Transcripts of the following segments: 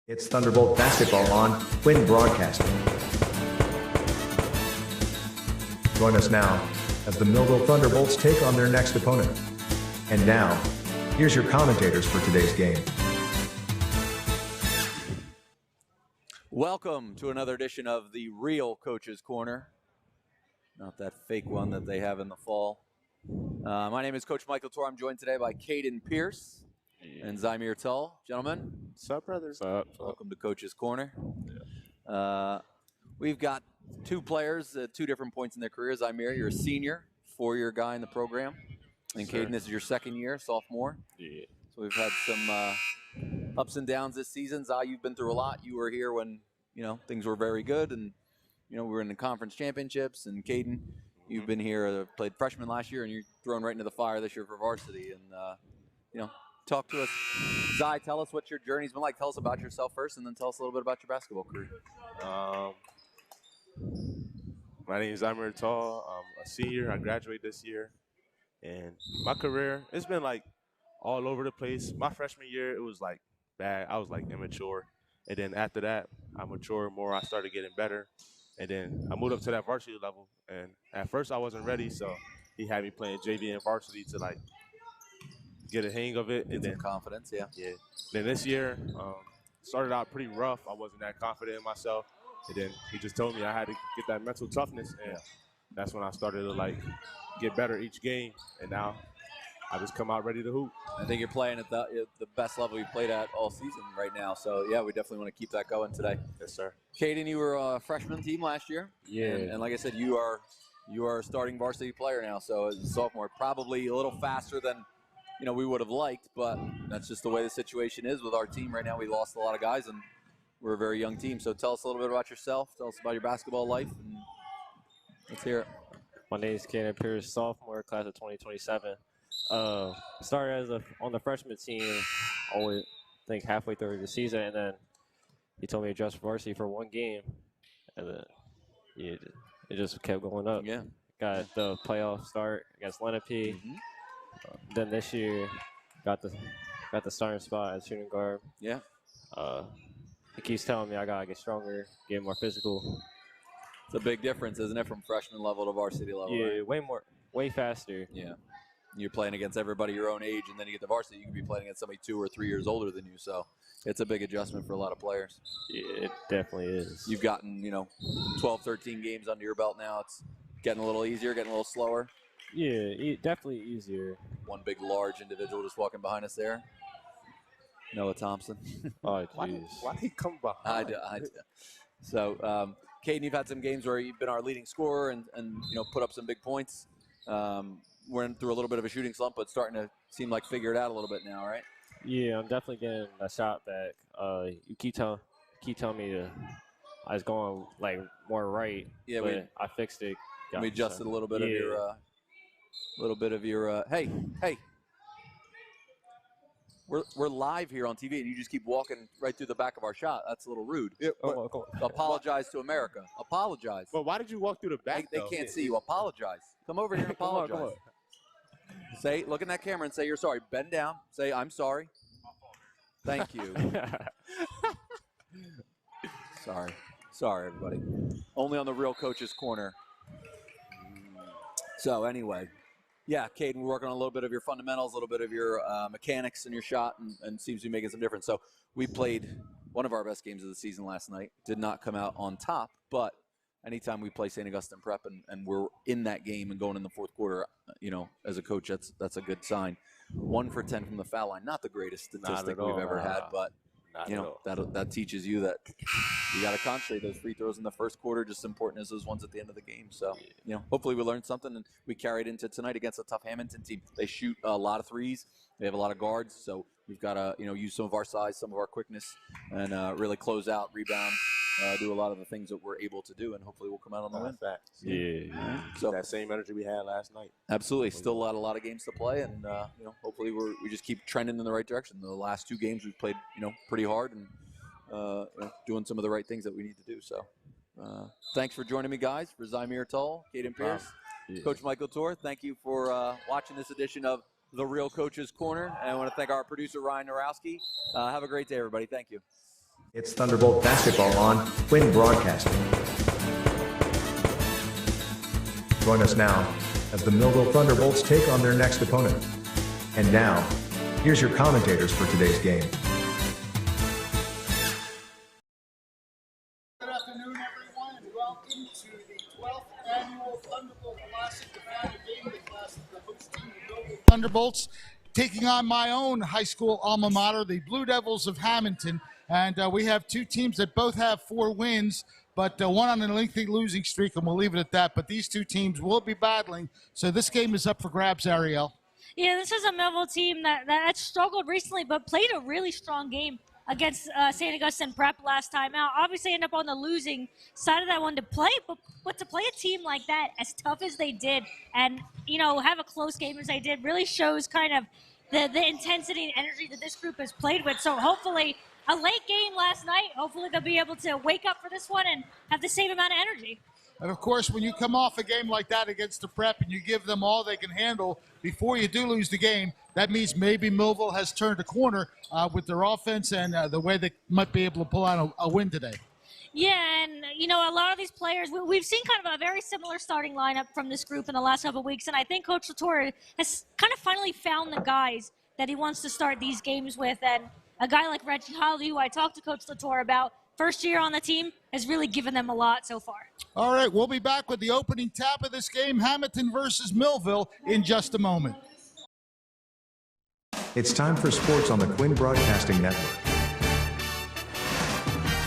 It's Thunderbolt basketball on Quinn Broadcasting. Join us now as the Millville Thunderbolts take on their next opponent. And now, here's your commentators for today's game. Welcome to another edition of the Real Coach's Corner. Not that fake one that they have in the fall. My name is Coach Michael Torr. I'm joined today by Caden Pierce and Zymir Tull. Gentlemen. What's up, brother? What's up? Welcome to Coach's Corner. We've got two players at two different points in their careers. Zymir, you're a senior, four-year guy in the program. And Caden, this is your second year, sophomore. Yeah. So we've had some ups and downs this season. Zai, you've been through a lot. You were here when, things were very good. And, we were in the conference championships. And Caden, you've been here, played freshman last year, and you're thrown right into the fire this year for varsity. And, talk to us. Zai, tell us what your journey's been like. Tell us about yourself first, and then tell us a little bit about your basketball career. My name is Zymir Tull. I'm a senior. I graduated this year. And my career, it's been like all over the place. My freshman year, it was like bad. I was like immature. And then after that, I matured more. I started getting better. And then I moved up to that varsity level. And at first I wasn't ready, so he had me playing JV and varsity to like get a hang of it. And then confidence, yeah. Then this year, started out pretty rough. I wasn't that confident in myself. And then he just told me I had to get that mental toughness. And that's when I started to like get better each game. And now I just come out ready to hoop. I think you're playing at the best level you've played at all season right now. So, yeah, we definitely want to keep that going today. Yes, sir. Caden, you were a freshman team last year. Yeah. And like I said, you are a starting varsity player now. So as a sophomore, probably a little faster than we would have liked, but that's just the way the situation is with our team right now. We lost a lot of guys, and we're a very young team. So tell us a little bit about yourself. Tell us about your basketball life, and let's hear it. My name is Caden Pierce, sophomore, class of 2027. Started on the freshman team, always think halfway through the season, and then he told me to adjust varsity for one game, and then it just kept going up. Yeah, got the playoff start against Lenape. Mm-hmm. Then this year, got the starting spot as shooting guard. Yeah. He keeps telling me I gotta get stronger, get more physical. It's a big difference, isn't it, from freshman level to varsity level? Yeah, right? way faster. Yeah. You're playing against everybody your own age, and then you get to varsity, you can be playing against somebody 2 or 3 years older than you. So it's a big adjustment for a lot of players. Yeah, it definitely is. You've gotten, 12, 13 games under your belt now. It's getting a little easier, getting a little slower. Yeah, definitely easier. One big, large individual just walking behind us there. Noah Thompson. Oh, jeez. Why did he come behind? I do. So, Caden, you've had some games where you've been our leading scorer and put up some big points. We're in through a little bit of a shooting slump, but starting to seem like figure it out a little bit now, right? Yeah, I'm definitely getting a shot back. You keep telling me I was going like more right. Yeah, but I fixed it. We adjusted a little bit of your. Hey. We're live here on TV, and you just keep walking right through the back of our shot. That's a little rude. Yeah, apologize to America. Apologize. But why did you walk through the back? They can't see you. Apologize. Come over here and apologize. Come on. Say, look in that camera and say you're sorry. Bend down. Say, I'm sorry. Thank you. Sorry, everybody. Only on the Real Coach's Corner. So anyway, yeah, Caden, we're working on a little bit of your fundamentals, a little bit of your mechanics in your shot, and seems to be making some difference. So we played one of our best games of the season last night. Did not come out on top, but anytime we play St. Augustine Prep and we're in that game and going in the fourth quarter, as a coach, that's a good sign. 1 for 10 from the foul line, not the greatest statistic we've ever had, but that teaches you that you got to concentrate. Those free throws in the first quarter just as important as those ones at the end of the game. So, hopefully we learned something and we carried into tonight against a tough Hammonton team. They shoot a lot of threes. They have a lot of guards, so we've got to use some of our size, some of our quickness, and really close out, rebound, do a lot of the things that we're able to do, and hopefully we'll come out on the win. Yeah. So that same energy we had last night. Absolutely. Still a lot of games to play, and hopefully we just keep trending in the right direction. The last 2 games we've played pretty hard and doing some of the right things that we need to do. So thanks for joining me, guys. For Zymir Tull, Caden Pierce, Coach Michael Torr, thank you for watching this edition of The Real Coach's Corner. And I want to thank our producer, Ryan Narowski. Have a great day, everybody. Thank you. It's Thunderbolt basketball on Quinn Broadcasting. Join us now as the Millville Thunderbolts take on their next opponent. And now, here's your commentators for today's game. Good afternoon, everyone, and welcome to the 12th annual Thunderbolt Classic, the final game of the Classic, the host team, the Millville Thunderbolts, taking on my own high school alma mater, the Blue Devils of Hammonton. And we have two teams that both have 4 wins, but one on a lengthy losing streak, and we'll leave it at that. But these two teams will be battling, so this game is up for grabs, Ariel. Yeah, this is a Millville team that struggled recently, but played a really strong game against St. Augustine Prep last time out. Obviously, end up on the losing side of that one to play, but to play a team like that, as tough as they did, and have a close game as they did, really shows kind of the intensity and energy that this group has played with. So hopefully, a late game last night. Hopefully, they'll be able to wake up for this one and have the same amount of energy. And, of course, when you come off a game like that against the Prep and you give them all they can handle before you do lose the game, that means maybe Millville has turned a corner with their offense and the way they might be able to pull out a win today. Yeah, and, a lot of these players, we've seen kind of a very similar starting lineup from this group in the last couple of weeks, and I think Coach Latour has kind of finally found the guys that he wants to start these games with, and a guy like Reggie Holly, who I talked to Coach Latour about, first year on the team, has really given them a lot so far. All right, we'll be back with the opening tap of this game, Hammonton versus Millville, in just a moment. It's time for sports on the Quinn Broadcasting Network.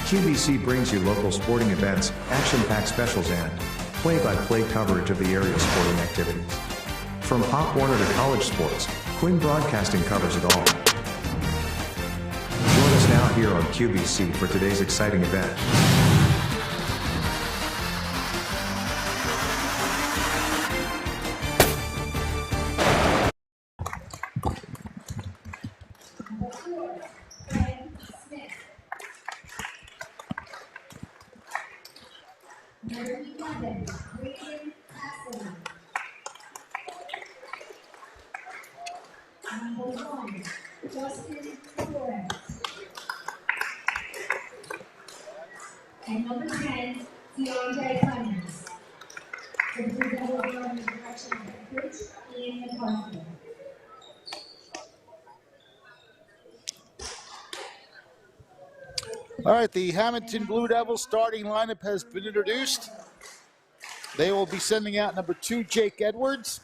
QBC brings you local sporting events, action-packed specials, and play-by-play coverage of the area's sporting activities. From Pop Warner to college sports, Quinn Broadcasting covers it all. Join us now here on QBC for today's exciting event. And number 10, DeAndre Clemens. The Blue Devils are in the direction of head coach Ian McCarthy. All right, the Hammonton Blue Devils starting lineup has been introduced. They will be sending out number 2, Jake Edwards,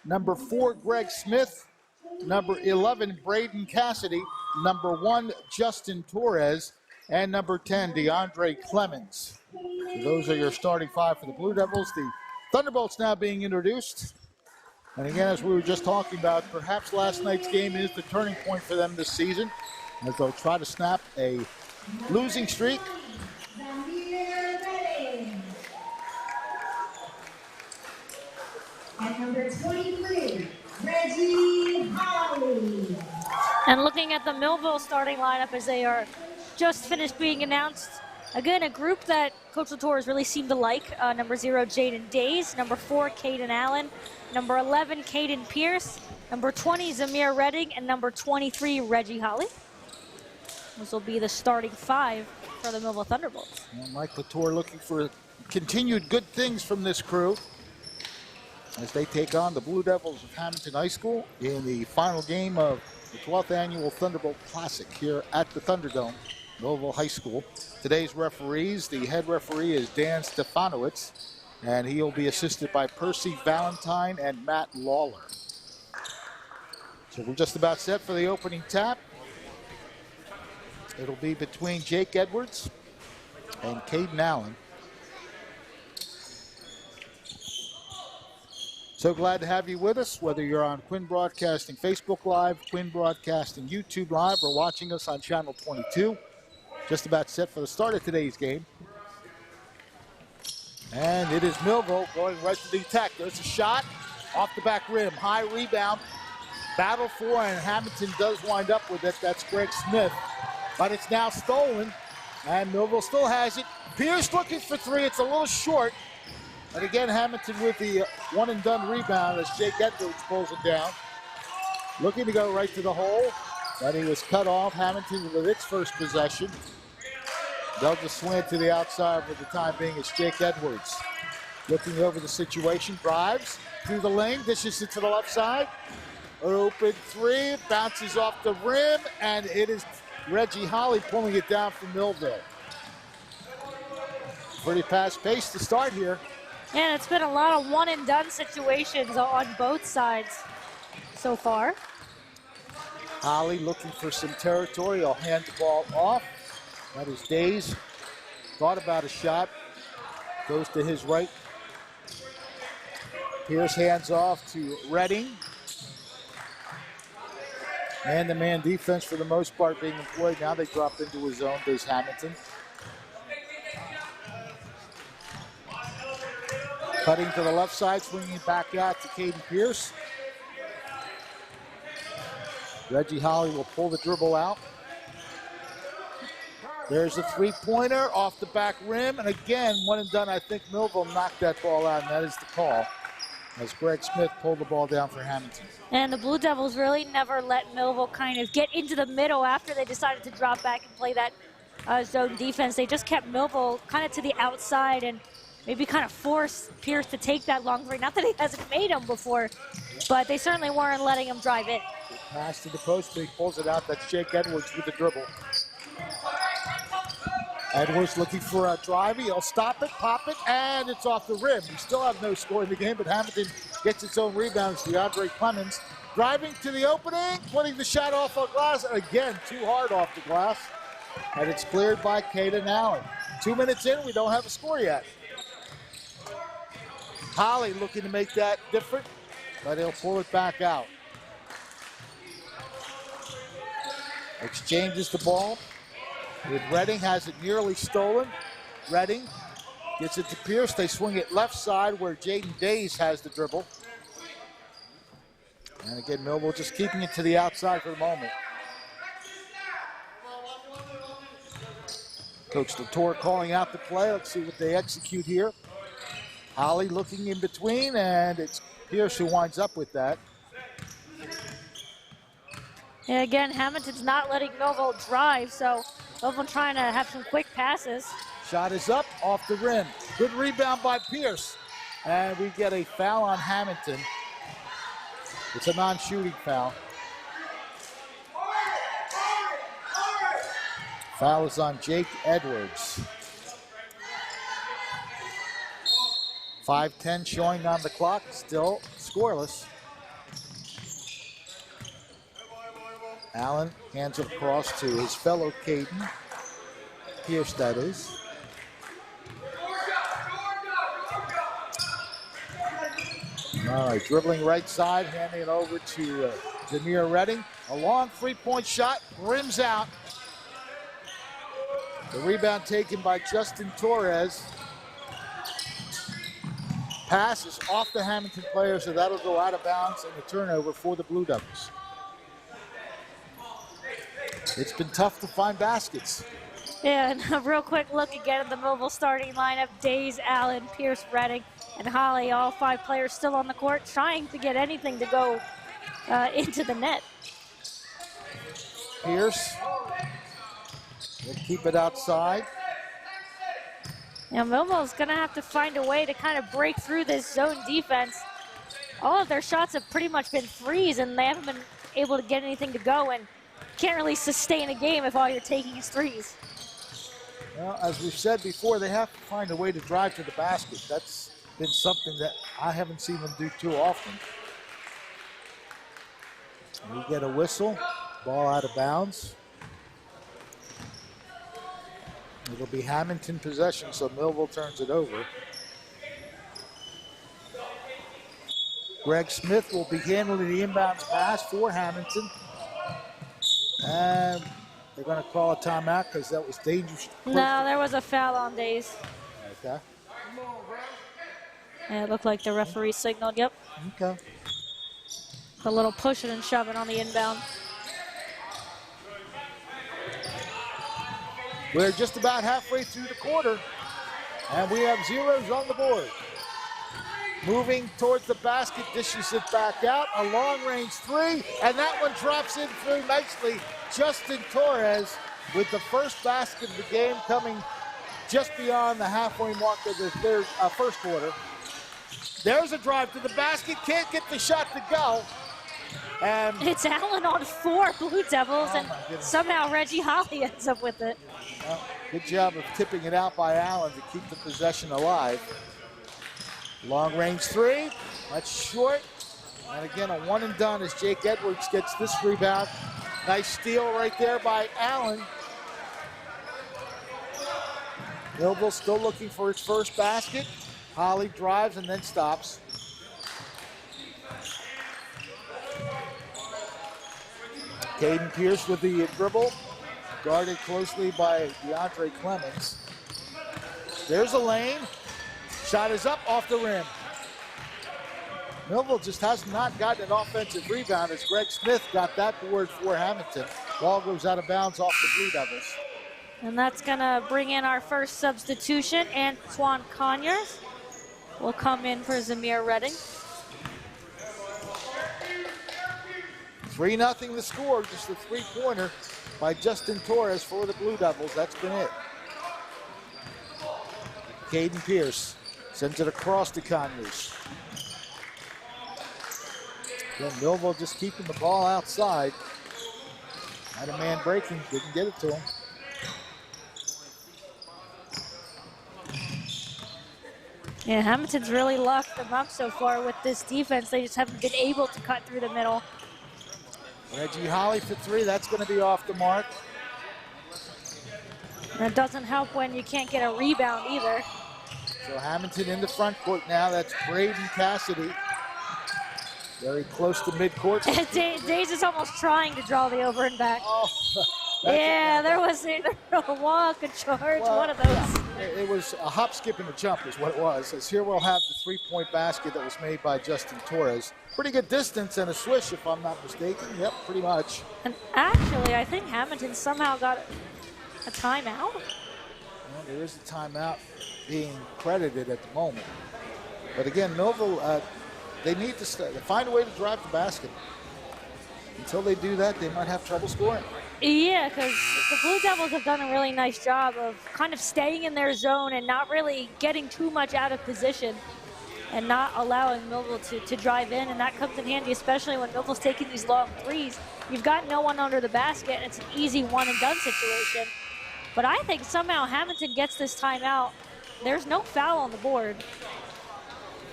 number 4, Greg Smith, number 11, Braden Cassidy, number 1, Justin Torres, and number 10, DeAndre Clemens. So those are your starting 5 for the Blue Devils. The Thunderbolts now being introduced. And again, as we were just talking about, perhaps last night's game is the turning point for them this season, as they'll try to snap a losing streak. And number 23, Reggie Holly. And looking at the Millville starting lineup as they are just finished being announced. Again, a group that Coach Latour has really seemed to like. Number 0, Jaden Days. Number 4, Caden Allen. Number 11, Caden Pierce. Number 20, Zamir Redding. And number 23, Reggie Holly. This will be the starting 5 for the Millville Thunderbolts. Well, Mike Latour looking for continued good things from this crew as they take on the Blue Devils of Hammonton High School in the final game of the 12th annual Thunderbolt Classic here at the Thunderdome, Millville High School. Today's referees, the head referee is Dan Stefanowitz, and he'll be assisted by Percy Valentine and Matt Lawler. So we're just about set for the opening tap. It'll be between Jake Edwards and Caden Allen. So glad to have you with us, whether you're on Quinn Broadcasting Facebook Live, Quinn Broadcasting YouTube Live, or watching us on Channel 22. Just about set for the start of today's game. And it is Millville going right to the attack. There's a shot off the back rim. High rebound. Battle for, and Hammonton does wind up with it. That's Greg Smith. But it's now stolen, and Millville still has it. Pierce looking for 3. It's a little short. And again, Hammonton with the one-and-done rebound as Jake Edwards pulls it down. Looking to go right to the hole, but he was cut off. Hammonton with its first possession. They'll just swing it to the outside for the time being. It's Jake Edwards looking over the situation, drives through the lane, dishes it to the left side. Open three, bounces off the rim, and it is Reggie Holly pulling it down from Millville. Pretty fast pace to start here. Yeah, it's been a lot of one-and-done situations on both sides so far. Holly looking for some territory. He'll hand the ball off. That is Days. Thought about a shot. Goes to his right. Pierce hands off to Redding. Man-to-man defense for the most part being employed. Now they drop into his zone, does Hammonton. Cutting to the left side, swinging back out to Caden Pierce. Reggie Holly will pull the dribble out. There's a three-pointer off the back rim. And again, one and done. I think Millville knocked that ball out, and that is the call, as Greg Smith pulled the ball down for Hammonton. And the Blue Devils really never let Millville kind of get into the middle after they decided to drop back and play that zone defense. They just kept Millville kind of to the outside and maybe kind of forced Pierce to take that long three. Not that he hasn't made them before, but they certainly weren't letting him drive in. Pass to the post, but he pulls it out. That's Jake Edwards with the dribble. Edwards looking for a drive. He'll stop it, pop it, and it's off the rim. We still have no score in the game, but Hammonton gets its own rebounds. DeAndre Clemens driving to the opening, putting the shot off the glass. Again, too hard off the glass. And it's cleared by Caden Allen. 2 minutes in, we don't have a score yet. Holly looking to make that different, but he'll pull it back out. Exchanges the ball with Redding, has it nearly stolen. Redding gets it to Pierce. They swing it left side where Jaden Days has the dribble. And again, Millville just keeping it to the outside for the moment. Coach Latour calling out the play. Let's see what they execute here. Holly looking in between, and it's Pierce who winds up with that. And again, Hammonton's not letting Millville drive, so Millville trying to have some quick passes. Shot is up, off the rim. Good rebound by Pierce. And we get a foul on Hammonton. It's a non-shooting foul. Foul is on Jake Edwards. 5:10 showing on the clock, still scoreless. Allen hands it across to his fellow Caden Pierce, that is. All right, dribbling right side, handing it over to Jameer Redding. A long three-point shot, rims out. The rebound taken by Justin Torres. Pass is off the Hammonton player, so that'll go out of bounds and a turnover for the Blue Devils. It's been tough to find baskets. Yeah, and a real quick look again at the Millville starting lineup. Days, Allen, Pierce, Redding, and Holly, all five players still on the court, trying to get anything to go into the net. Pierce will keep it outside. Now, Millville's going to have to find a way to kind of break through this zone defense. All of their shots have pretty much been threes, and they haven't been able to get anything to go, and can't really sustain a game if all you're taking is threes. Well, as we've said before, they have to find a way to drive to the basket. That's been something that I haven't seen them do too often. We get a whistle, ball out of bounds. It'll be Hammonton possession, so Millville turns it over. Greg Smith will be handling the inbounds pass for Hammonton. And they're going to call a timeout because that was dangerous. No, there was a foul on Days. Okay. Yeah, it looked like the referee signaled, yep. Okay. A little pushing and shoving on the inbound. We're just about halfway through the quarter, and we have zeros on the board. Moving towards the basket, dishes it back out. A long-range three, and that one drops in through nicely. Justin Torres with the first basket of the game coming just beyond the halfway mark of the first quarter. There's a drive to the basket, can't get the shot to go. And it's Allen on 4 Blue Devils, and somehow Reggie Holly ends up with it. Well, good job of tipping it out by Allen to keep the possession alive. Long range 3, that's short. And again, a one and done as Jake Edwards gets this rebound. Nice steal right there by Allen. Millville still looking for its first basket. Holly drives and then stops. Caden Pierce with the dribble, guarded closely by DeAndre Clemens. There's a lane. Shot is up off the rim. Millville just has not gotten an offensive rebound as Greg Smith got that board for Hammonton. Ball goes out of bounds off the Blue Devils. And that's gonna bring in our first substitution. Antoine Conyers will come in for Zamir Redding. 3-0 the score, just a three-pointer by Justin Torres for the Blue Devils. That's been it. Caden Pierce sends it across to Conyers. Again, Millville just keeping the ball outside. Had a man breaking, didn't get it to him. Yeah, Hammonton's really locked them up so far with this defense. They just haven't been able to cut through the middle. Reggie Holly for 3, that's going to be off the mark. And it doesn't help when you can't get a rebound either. So Hammonton in the front court now. That's Braden Cassidy. Very close to midcourt. Days is almost trying to draw the over and back. Oh, yeah, there was either a walk, a charge, one of those. Yeah, it was a hop, skip, and a jump is what it was. As here we'll have the three-point basket that was made by Justin Torres. Pretty good distance and a swish, if I'm not mistaken. Yep, pretty much. And actually, I think Hammonton somehow got a timeout. Well, there is a timeout being credited at the moment. But again, Millville, they need to find a way to drive the basket. Until they do that, they might have trouble scoring. Yeah, because the Blue Devils have done a really nice job of kind of staying in their zone and not really getting too much out of position and not allowing Millville to drive in. And that comes in handy, especially when Millville's taking these long threes. You've got no one under the basket, and it's an easy one-and-done situation. But I think somehow Hammonton gets this timeout. There's no foul on the board.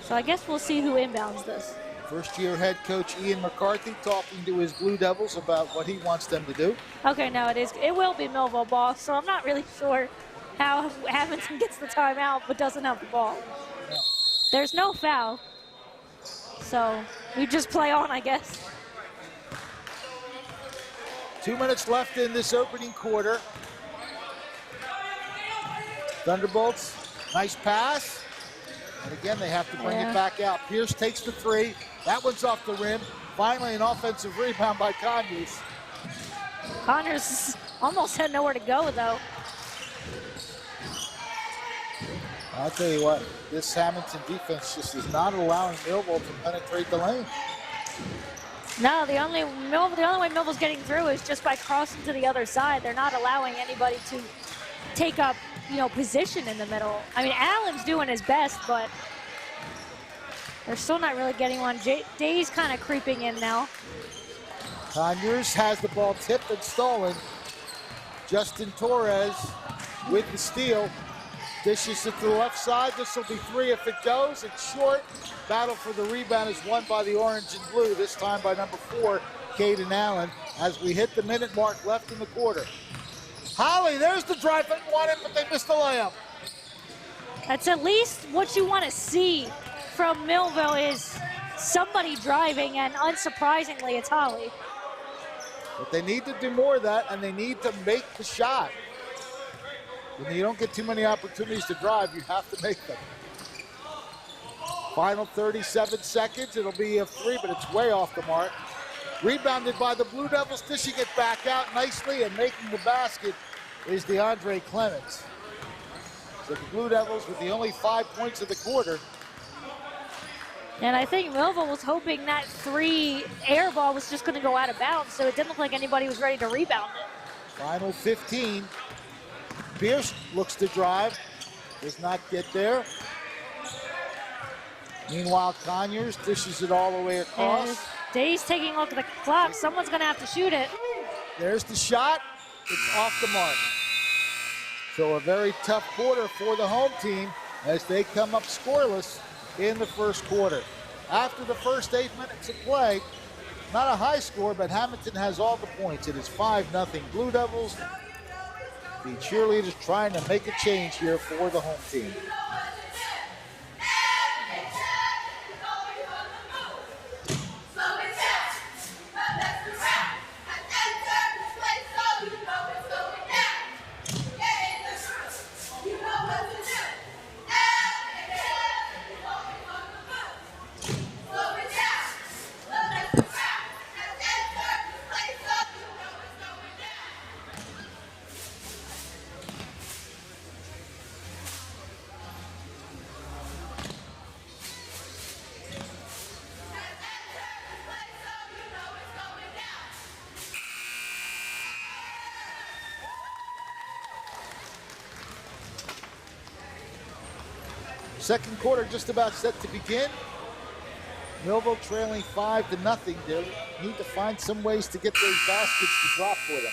So I guess we'll see who inbounds this. First-year head coach Ian McCarthy talking to his Blue Devils about what he wants them to do. Okay, no, it will be Millville ball, so I'm not really sure how Hammonton gets the timeout but doesn't have the ball. Yeah. There's no foul, so we just play on, I guess. 2 minutes left in this opening quarter. Thunderbolts, nice pass. And again, they have to bring it back out. Pierce takes the 3. That one's off the rim. Finally, an offensive rebound by Conyers. Conyers almost had nowhere to go, though. I'll tell you what, this Hammonton defense just is not allowing Millville to penetrate the lane. No, the only way Millville's getting through is just by crossing to the other side. They're not allowing anybody to take up, position in the middle. I mean, Allen's doing his best, but they're still not really getting one. Day's kind of creeping in now. Conyers has the ball tipped and stolen. Justin Torres with the steal. Dishes it to the left side. This will be 3 if it goes. It's short. Battle for the rebound is won by the orange and blue, this time by number 4, Caden Allen, as we hit the minute mark left in the quarter. Holly, there's the drive that wanted, but they missed the layup. That's at least what you want to see from Millville is somebody driving, and unsurprisingly, it's Holly. But they need to do more of that, and they need to make the shot. When you don't get too many opportunities to drive, you have to make them. Final 37 seconds. It'll be a 3, but it's way off the mark. Rebounded by the Blue Devils, dishing it back out nicely, and making the basket is DeAndre Clemens. So the Blue Devils with the only 5 points of the quarter. And I think Millville was hoping that 3 air ball was just going to go out of bounds, so it didn't look like anybody was ready to rebound it. Final 15. Pierce looks to drive, does not get there. Meanwhile, Conyers dishes it all the way across. And Day's taking a look at the clock. Someone's going to have to shoot it. There's the shot. It's off the mark. So a very tough quarter for the home team as they come up scoreless in the first quarter. After the first 8 minutes of play, not a high score, but Hammonton has all the points. It is 5-0 Blue Devils. The cheerleaders trying to make a change here for the home team. Second quarter just about set to begin. Millville trailing 5-0. They need to find some ways to get those baskets to drop for them.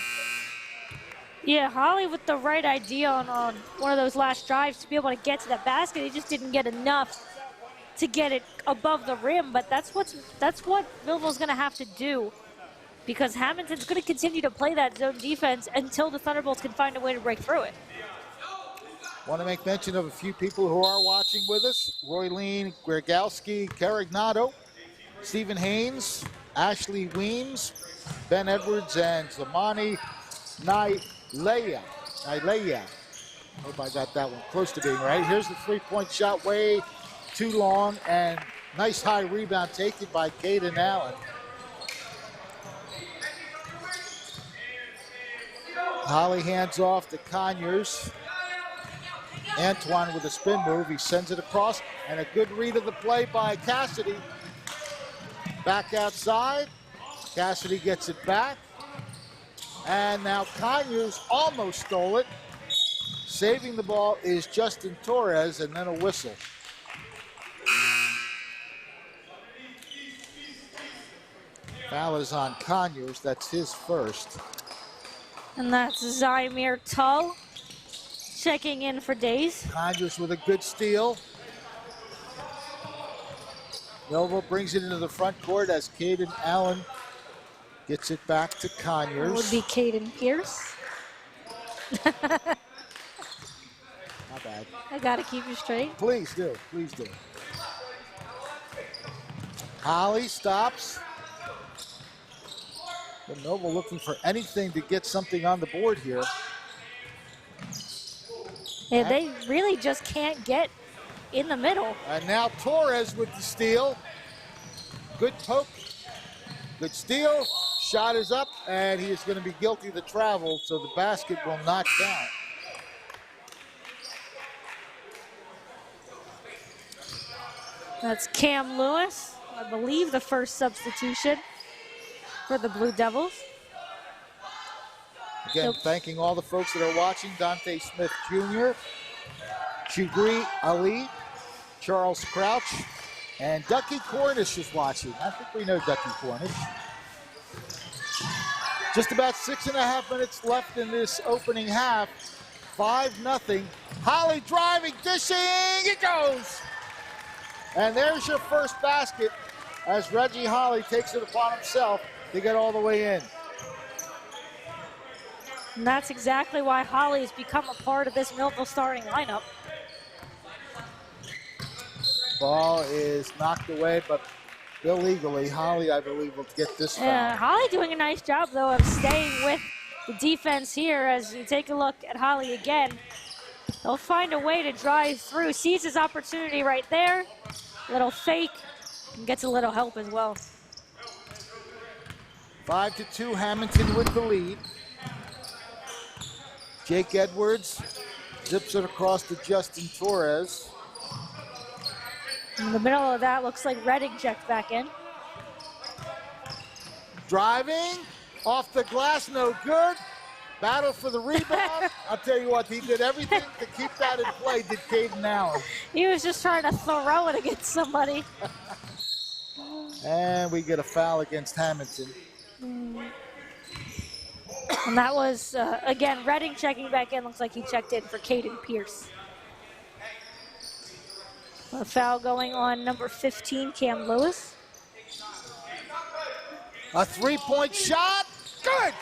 Yeah, Holly with the right idea on one of those last drives to be able to get to the basket. He just didn't get enough to get it above the rim, but that's what Millville's going to have to do, because Hammonton's going to continue to play that zone defense until the Thunderbolts can find a way to break through it. Want to make mention of a few people who are watching with us. Roylene Gregowski Carignato, Stephen Haynes, Ashley Weems, Ben Edwards, and Zamani Nailea. Hope I got that one close to being right. Here's the three-point shot, way too long, and nice high rebound taken by Caden Allen. Holly hands off to Conyers. Antoine with a spin move, he sends it across, and a good read of the play by Cassidy. Back outside, Cassidy gets it back, and now Conyers almost stole it. Saving the ball is Justin Torres, and then a whistle. Foul is on Conyers, that's his first. And that's Zymir Tull checking in for Days. Conyers with a good steal. Millville brings it into the front court as Caden Allen gets it back to Conyers. That would be Caden Pierce. Not bad. I gotta keep you straight. Please do, please do. Holly stops. But Millville looking for anything to get something on the board here. Yeah, they really just can't get in the middle. And now Torres with the steal. Good poke, good steal. Shot is up, and he is going to be guilty of the travel, so the basket will not count. That's Cam Lewis, I believe the first substitution for the Blue Devils. Again, thanking all the folks that are watching. Dante Smith Jr., Chugri Ali, Charles Crouch, and Ducky Cornish is watching. I think we know Ducky Cornish. Just about 6.5 minutes left in this opening half. 5-0. Holly driving, dishing, it goes! And there's your first basket as Reggie Holly takes it upon himself to get all the way in. And that's exactly why Holly has become a part of this Millville starting lineup. Ball is knocked away, but illegally. Holly, I believe, will get this foul. Yeah, Holly doing a nice job, though, of staying with the defense here. As you take a look at Holly again, he'll find a way to drive through. Sees his opportunity right there. Little fake, and gets a little help as well. 5-2, Hammonton with the lead. Jake Edwards zips it across to Justin Torres. In the middle of that, looks like Redding checked back in. Driving, off the glass, no good. Battle for the rebound. I'll tell you what, he did everything to keep that in play, did Caden Allen. He was just trying to throw it against somebody. And we get a foul against Hammonton. And that was, again, Redding checking back in. Looks like he checked in for Caden Pierce. A foul going on number 15, Cam Lewis. A three-point shot. Good.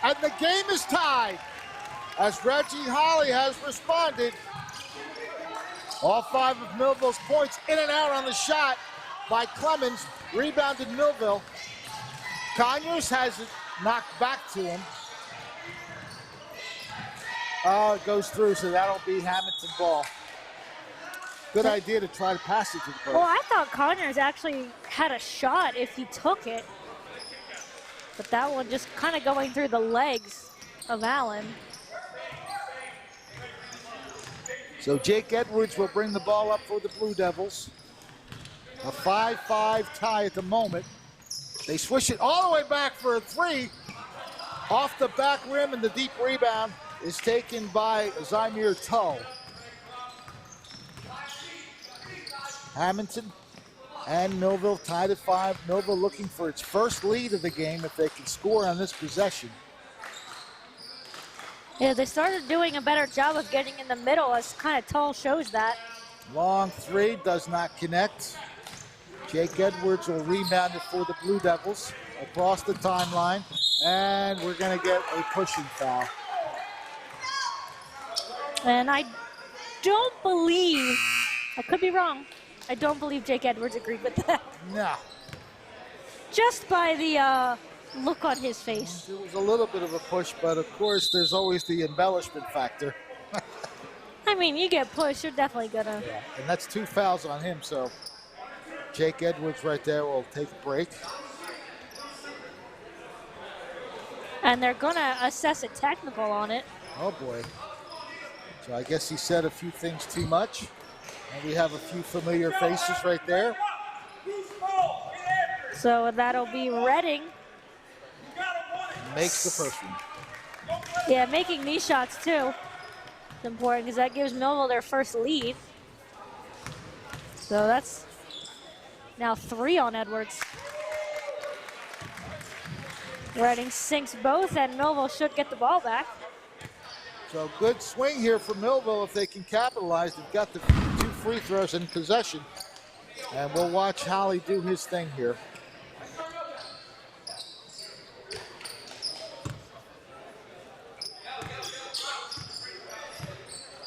And the game is tied as Reggie Holly has responded. All 5 of Millville's points in and out on the shot by Clemens. Rebounded Millville. Conyers has it knocked back to him. Oh, it goes through, so that'll be Hammonton ball. Good idea to try to pass it to the post. Well, I thought Conyers actually had a shot if he took it. But that one just kind of going through the legs of Allen. So Jake Edwards will bring the ball up for the Blue Devils. A 5-5 tie at the moment. They swish it all the way back for a three. Off the back rim, and the deep rebound is taken by Zymir Tull. Hammonton and Millville tied at 5. Millville looking for its first lead of the game if they can score on this possession. Yeah, they started doing a better job of getting in the middle, as kind of Tull shows that. Long three does not connect. Jake Edwards will rebound it for the Blue Devils across the timeline, and we're going to get a pushing foul. And I don't believe, I could be wrong, I don't believe Jake Edwards agreed with that. No. Just by the look on his face. It was a little bit of a push, but of course there's always the embellishment factor. I mean, you get pushed, you're definitely gonna. Yeah, and that's 2 fouls on him, so Jake Edwards right there will take a break. And they're gonna assess a technical on it. Oh boy. So I guess he said a few things too much. And we have a few familiar faces right there. So that'll be Redding. Makes the first one. Yeah, making these shots too. It's important because that gives Millville their first lead. So that's now 3 on Edwards. Redding sinks both, and Millville should get the ball back. So good swing here for Millville if they can capitalize. They've got the 2 free throws in possession. And we'll watch Holly do his thing here.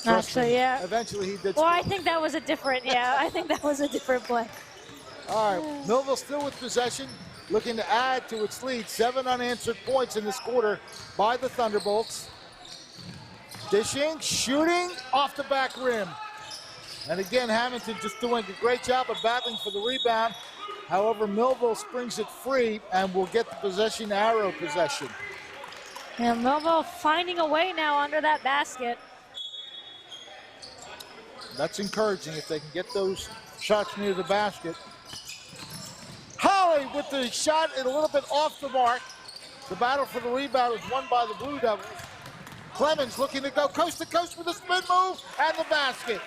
Actually, yeah. Eventually he did. Well, I think that was a different, I think that was a different play. All right, Millville still with possession, looking to add to its lead. 7 unanswered points in this quarter by the Thunderbolts. Dishing, shooting off the back rim. And again, Hammonton just doing a great job of battling for the rebound. However, Millville springs it free and will get the possession, arrow possession. And Millville finding a way now under that basket. That's encouraging if they can get those shots near the basket. Holly with the shot a little bit off the mark. The battle for the rebound is won by the Blue Devils. Clemens looking to go coast to coast with a spin move and the basket.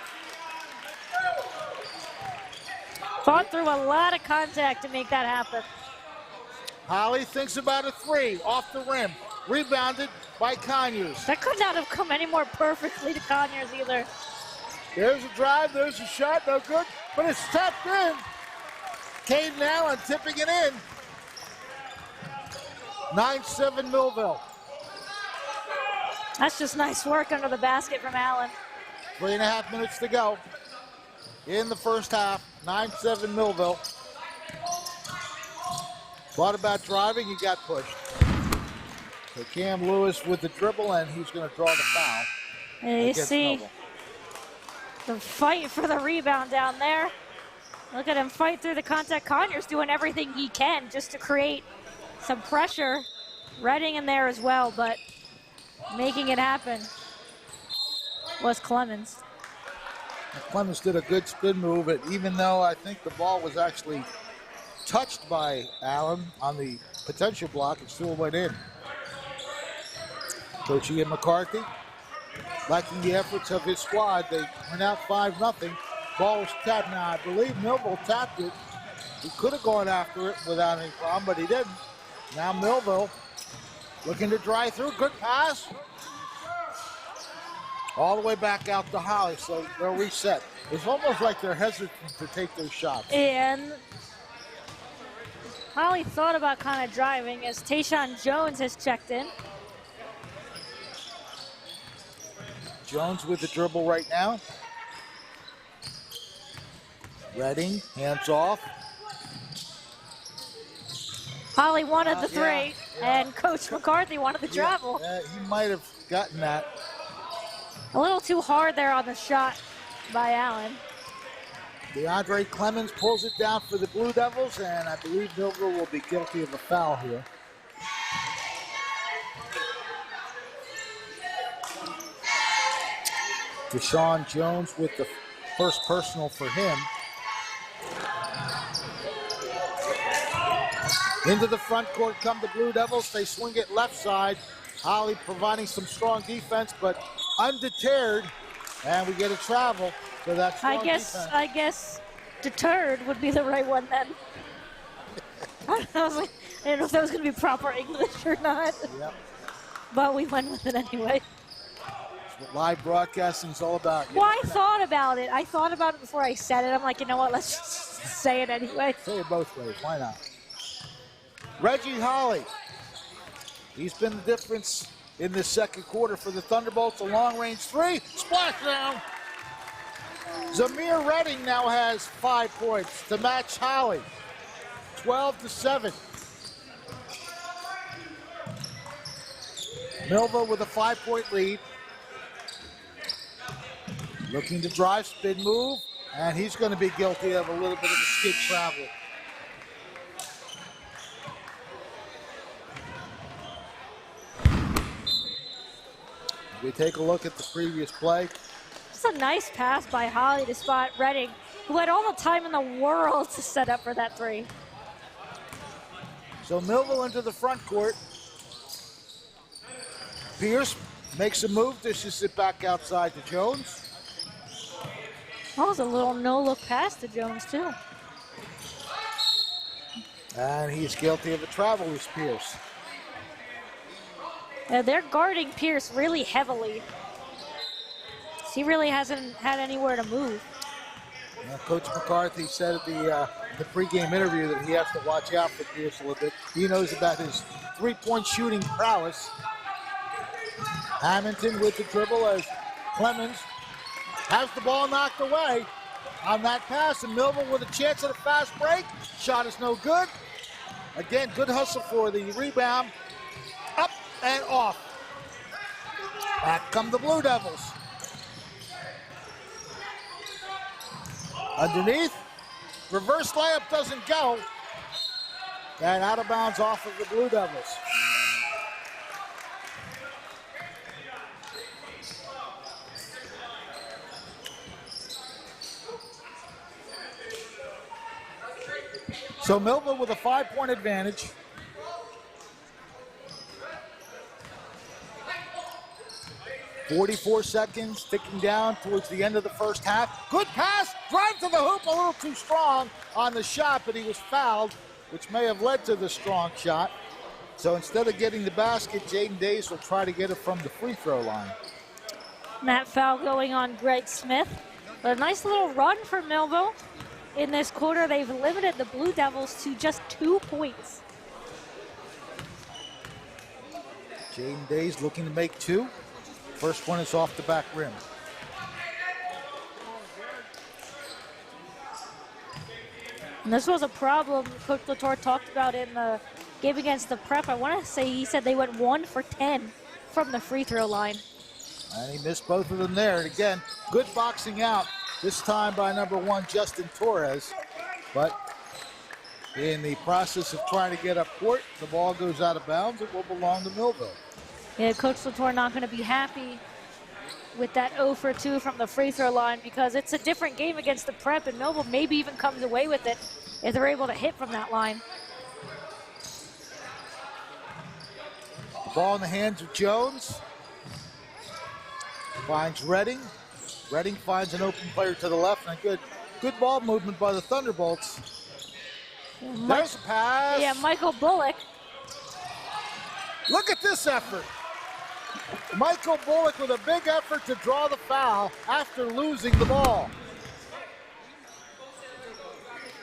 Fought through a lot of contact to make that happen. Holly thinks about a 3 off the rim. Rebounded by Conyers. That could not have come any more perfectly to Conyers either. There's a drive, there's a shot, no good, but it's tapped in. Caden Allen tipping it in. 9-7 Millville. That's just nice work under the basket from Allen. 3.5 minutes to go in the first half. 9-7 Millville. Thought about driving, he got pushed. So Cam Lewis with the dribble, and he's going to draw the foul. And you see the fight for the rebound down there. Look at him fight through the contact. Conyers doing everything he can just to create some pressure. Redding in there as well, but making it happen was Clemens. Clemens did a good spin move, and even though I think the ball was actually touched by Allen on the potential block, it still went in. Coach Ian McCarthy, liking the efforts of his squad. They went out 5-0. Ball was tapped. Now, I believe Millville tapped it. He could have gone after it without any problem, but he didn't. Now Millville looking to drive through. Good pass. All the way back out to Holly, so they'll reset. It's almost like they're hesitant to take those shots. And Holly thought about kind of driving as Tayshawn Jones has checked in. Jones with the dribble right now. Redding, hands off. Holly wanted the three, yeah. and Coach McCarthy wanted the travel. Yeah, he might have gotten that. A little too hard there on the shot by Allen. DeAndre Clemens pulls it down for the Blue Devils, and I believe Millville will be guilty of a foul here. Deshaun Jones with the first personal for him. Into the front court come the Blue Devils. They swing it left side. Holly providing some strong defense, but undeterred. And we get a travel for that strong defense. I guess deterred would be the right one then. I didn't know if that was going to be proper English or not. Yep. But we went with it anyway. That's what live broadcasting is all about. Well, I thought about it. I thought about it before I said it. I'm like, you know what? Let's just say it anyway. Say it both ways. Why not? Reggie Holly. He's been the difference in the second quarter for the Thunderbolts. A long-range three. Splash down. Zamir Redding now has 5 points to match Holly. 12-7. Millville with a 5-point lead. Looking to drive, spin move, and he's going to be guilty of a little bit of a skid travel. We take a look at the previous play. It's a nice pass by Holly to spot Redding, who had all the time in the world to set up for that three. So Millville into the front court. Pierce makes a move, dishes it back outside to Jones. That was a little no-look pass to Jones, too. And he's guilty of a travel with Pierce. They're guarding Pierce really heavily. He really hasn't had anywhere to move. Now, Coach McCarthy said at the pregame interview that he has to watch out for Pierce a little bit. He knows about his three-point shooting prowess. Hammonton with the dribble as Clemens has the ball knocked away on that pass, and Millville with a chance at a fast break. Shot is no good. Again, good hustle for the rebound. Up and off. Back come the Blue Devils. Underneath. Reverse layup doesn't go. And out of bounds off of the Blue Devils. So Millville with a 5-point advantage. .44 seconds, ticking down towards the end of the first half. Good pass, drive to the hoop, a little too strong on the shot, but he was fouled, which may have led to the strong shot. So instead of getting the basket, Jaden Days will try to get it from the free throw line. And that foul going on Greg Smith. But a nice little run for Millville. In this quarter, they've limited the Blue Devils to just 2 points. Jaden Days looking to make 2. First one is off the back rim. And this was a problem Coach Latour talked about in the game against the Prep. I want to say he said they went 1 for 10 from the free throw line. And he missed both of them there. And again, good boxing out, this time by number 1, Justin Torres. But in the process of trying to get up court, the ball goes out of bounds. It will belong to Millville. Yeah, Coach Latour not going to be happy with that 0 for 2 from the free throw line because it's a different game against the Prep, and Millville maybe even comes away with it if they're able to hit from that line. The ball in the hands of Jones. Finds Redding. Redding finds an open player to the left, and a good ball movement by the Thunderbolts. There's a pass. Yeah, Michael Bullock. Look at this effort. Michael Bullock with a big effort to draw the foul after losing the ball.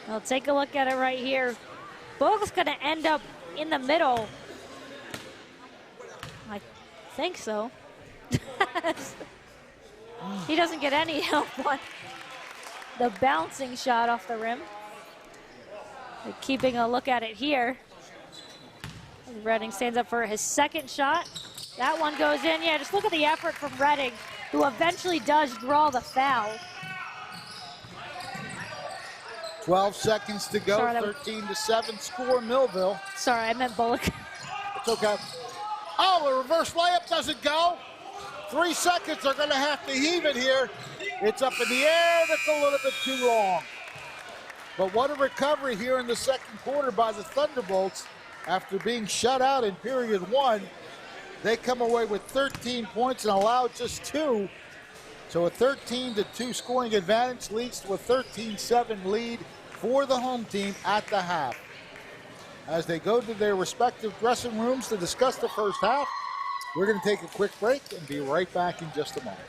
Well, take a look at it right here. Bullock's going to end up in the middle. I think so. He doesn't get any help on the bouncing shot off the rim. They're keeping a look at it here. Redding stands up for his second shot. That one goes in. Yeah, just look at the effort from Redding, who eventually does draw the foul. 12 seconds to go, Sorry, 13-7 score Millville. Sorry, I meant Bullock. It's okay. Oh, the reverse layup doesn't go. 3 seconds, they're gonna have to heave it here. It's up in the air, that's a little bit too long. But what a recovery here in the second quarter by the Thunderbolts. After being shut out in period 1, they come away with 13 points and allow just 2. So a 13-2 scoring advantage leads to a 13-7 lead for the home team at the half. As they go to their respective dressing rooms to discuss the first half, we're going to take a quick break and be right back in just a moment.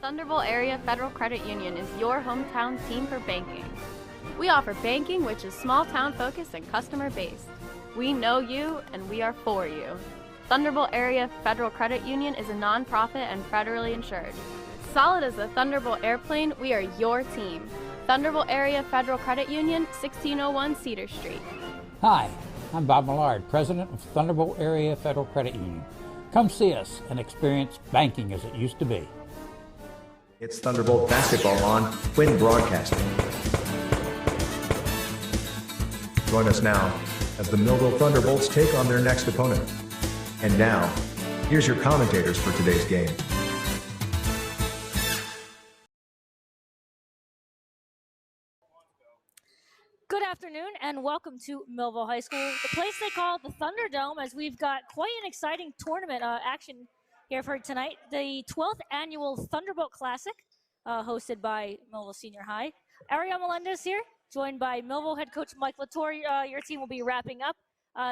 Thunderbolt Area Federal Credit Union is your hometown team for banking. We offer banking which is small town focused and customer based. We know you and we are for you. Thunderbolt Area Federal Credit Union is a non-profit and federally insured. Solid as a Thunderbolt airplane, we are your team. Thunderbolt Area Federal Credit Union, 1601 Cedar Street. Hi, I'm Bob Millard, President of Thunderbolt Area Federal Credit Union. Come see us and experience banking as it used to be. It's Thunderbolt basketball on Quinn Broadcasting. Join us now as the Millville Thunderbolts take on their next opponent. And now, here's your commentators for today's game. Good afternoon and welcome to Millville High School, the place they call the Thunderdome, as we've got quite an exciting tournament action here for tonight. The 12th annual Thunderbolt Classic, hosted by Millville Senior High. Ariel Melendez here, joined by Millville head coach Mike Latour. Your team will be wrapping up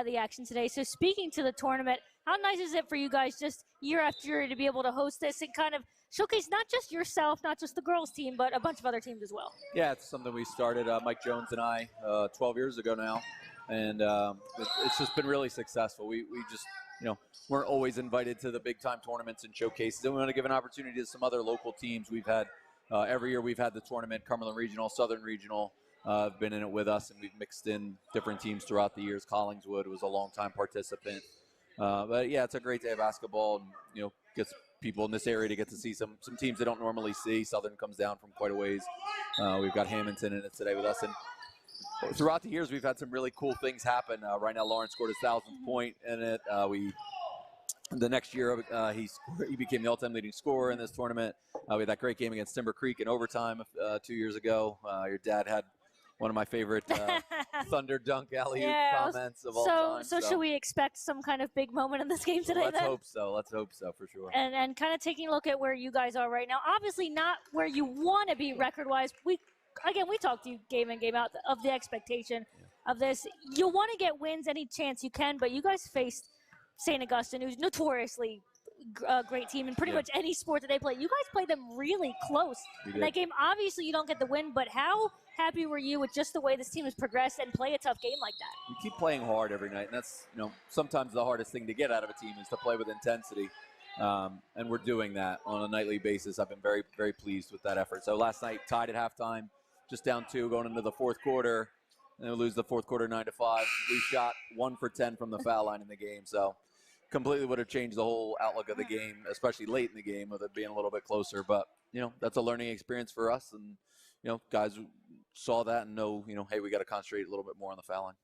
the action today. So speaking to the tournament, How nice is it for you guys just year after year to be able to host this and kind of showcase not just yourself, not just the girls team, but a bunch of other teams as well? Yeah, it's something we started, Mike Jones and I, 12 years ago now. And it's just been really successful. We just, weren't always invited to the big time tournaments and showcases. And we want to give an opportunity to some other local teams. We've had, every year we've had the tournament, Cumberland Regional, Southern Regional, have been in it with us, and we've mixed in different teams throughout the years. Collingswood was a long-time participant. But yeah, it's a great day of basketball, and, gets people in this area to get to see some teams they don't normally see. Southern comes down from quite a ways. We've got Hammonton in it today with us. And throughout the years, we've had some really cool things happen. Right now, Lawrence scored his 1,000th point in it. The next year, he became the all-time leading scorer in this tournament. We had that great game against Timber Creek in overtime 2 years ago. Your dad had one of my favorite Thunder dunk alley-oop comments of all time. So should we expect some kind of big moment in this game today? Let's hope so. Let's hope so for sure. And kind of taking a look at where you guys are right now. Obviously, not where you want to be record-wise. We talked to you game in, game out of the expectation of this. You want to get wins any chance you can, but you guys faced St. Augustine, who's notoriously a great team in pretty much any sport that they play. You guys played them really close in that game. Obviously, you don't get the win, but how happy were you with just the way this team has progressed and play a tough game like that? We keep playing hard every night, and that's sometimes the hardest thing to get out of a team is to play with intensity. And we're doing that on a nightly basis. I've been very, very pleased with that effort. So last night, tied at halftime, just down 2 going into the fourth quarter, and we lose the fourth quarter 9-5. We shot 1 for 10 from the foul line in the game, so completely would have changed the whole outlook of the game, especially late in the game with it being a little bit closer. But that's a learning experience for us, and guys saw that and know hey, we got to concentrate a little bit more on the foul line.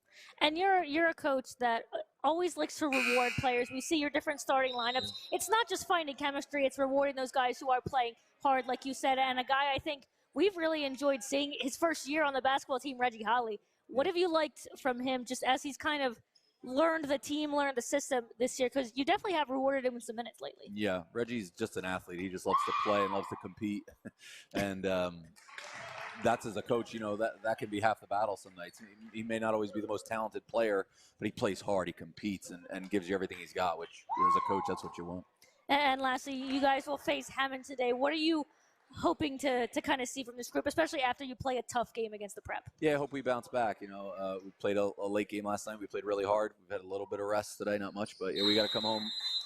And you're a coach that always likes to reward players. We see your different starting lineups. It's not just finding chemistry; it's rewarding those guys who are playing hard, like you said. And a guy I think we've really enjoyed seeing his first year on the basketball team, Reggie Holly. What have you liked from him, just as he's kind of learned the team, learned the system this year? Because you definitely have rewarded him with some minutes lately. Yeah, Reggie's just an athlete. He just loves to play and loves to compete. And that's, as a coach, that can be half the battle some nights. He may not always be the most talented player, but he plays hard, he competes, and gives you everything he's got, which as a coach, that's what you want. And lastly, you guys will face Hammond today. What are you hoping to kind of see from this group, especially after you play a tough game against the Prep? Yeah, I hope we bounce back. We played a late game last night. We played really hard. We've had a little bit of rest today, not much, but we got to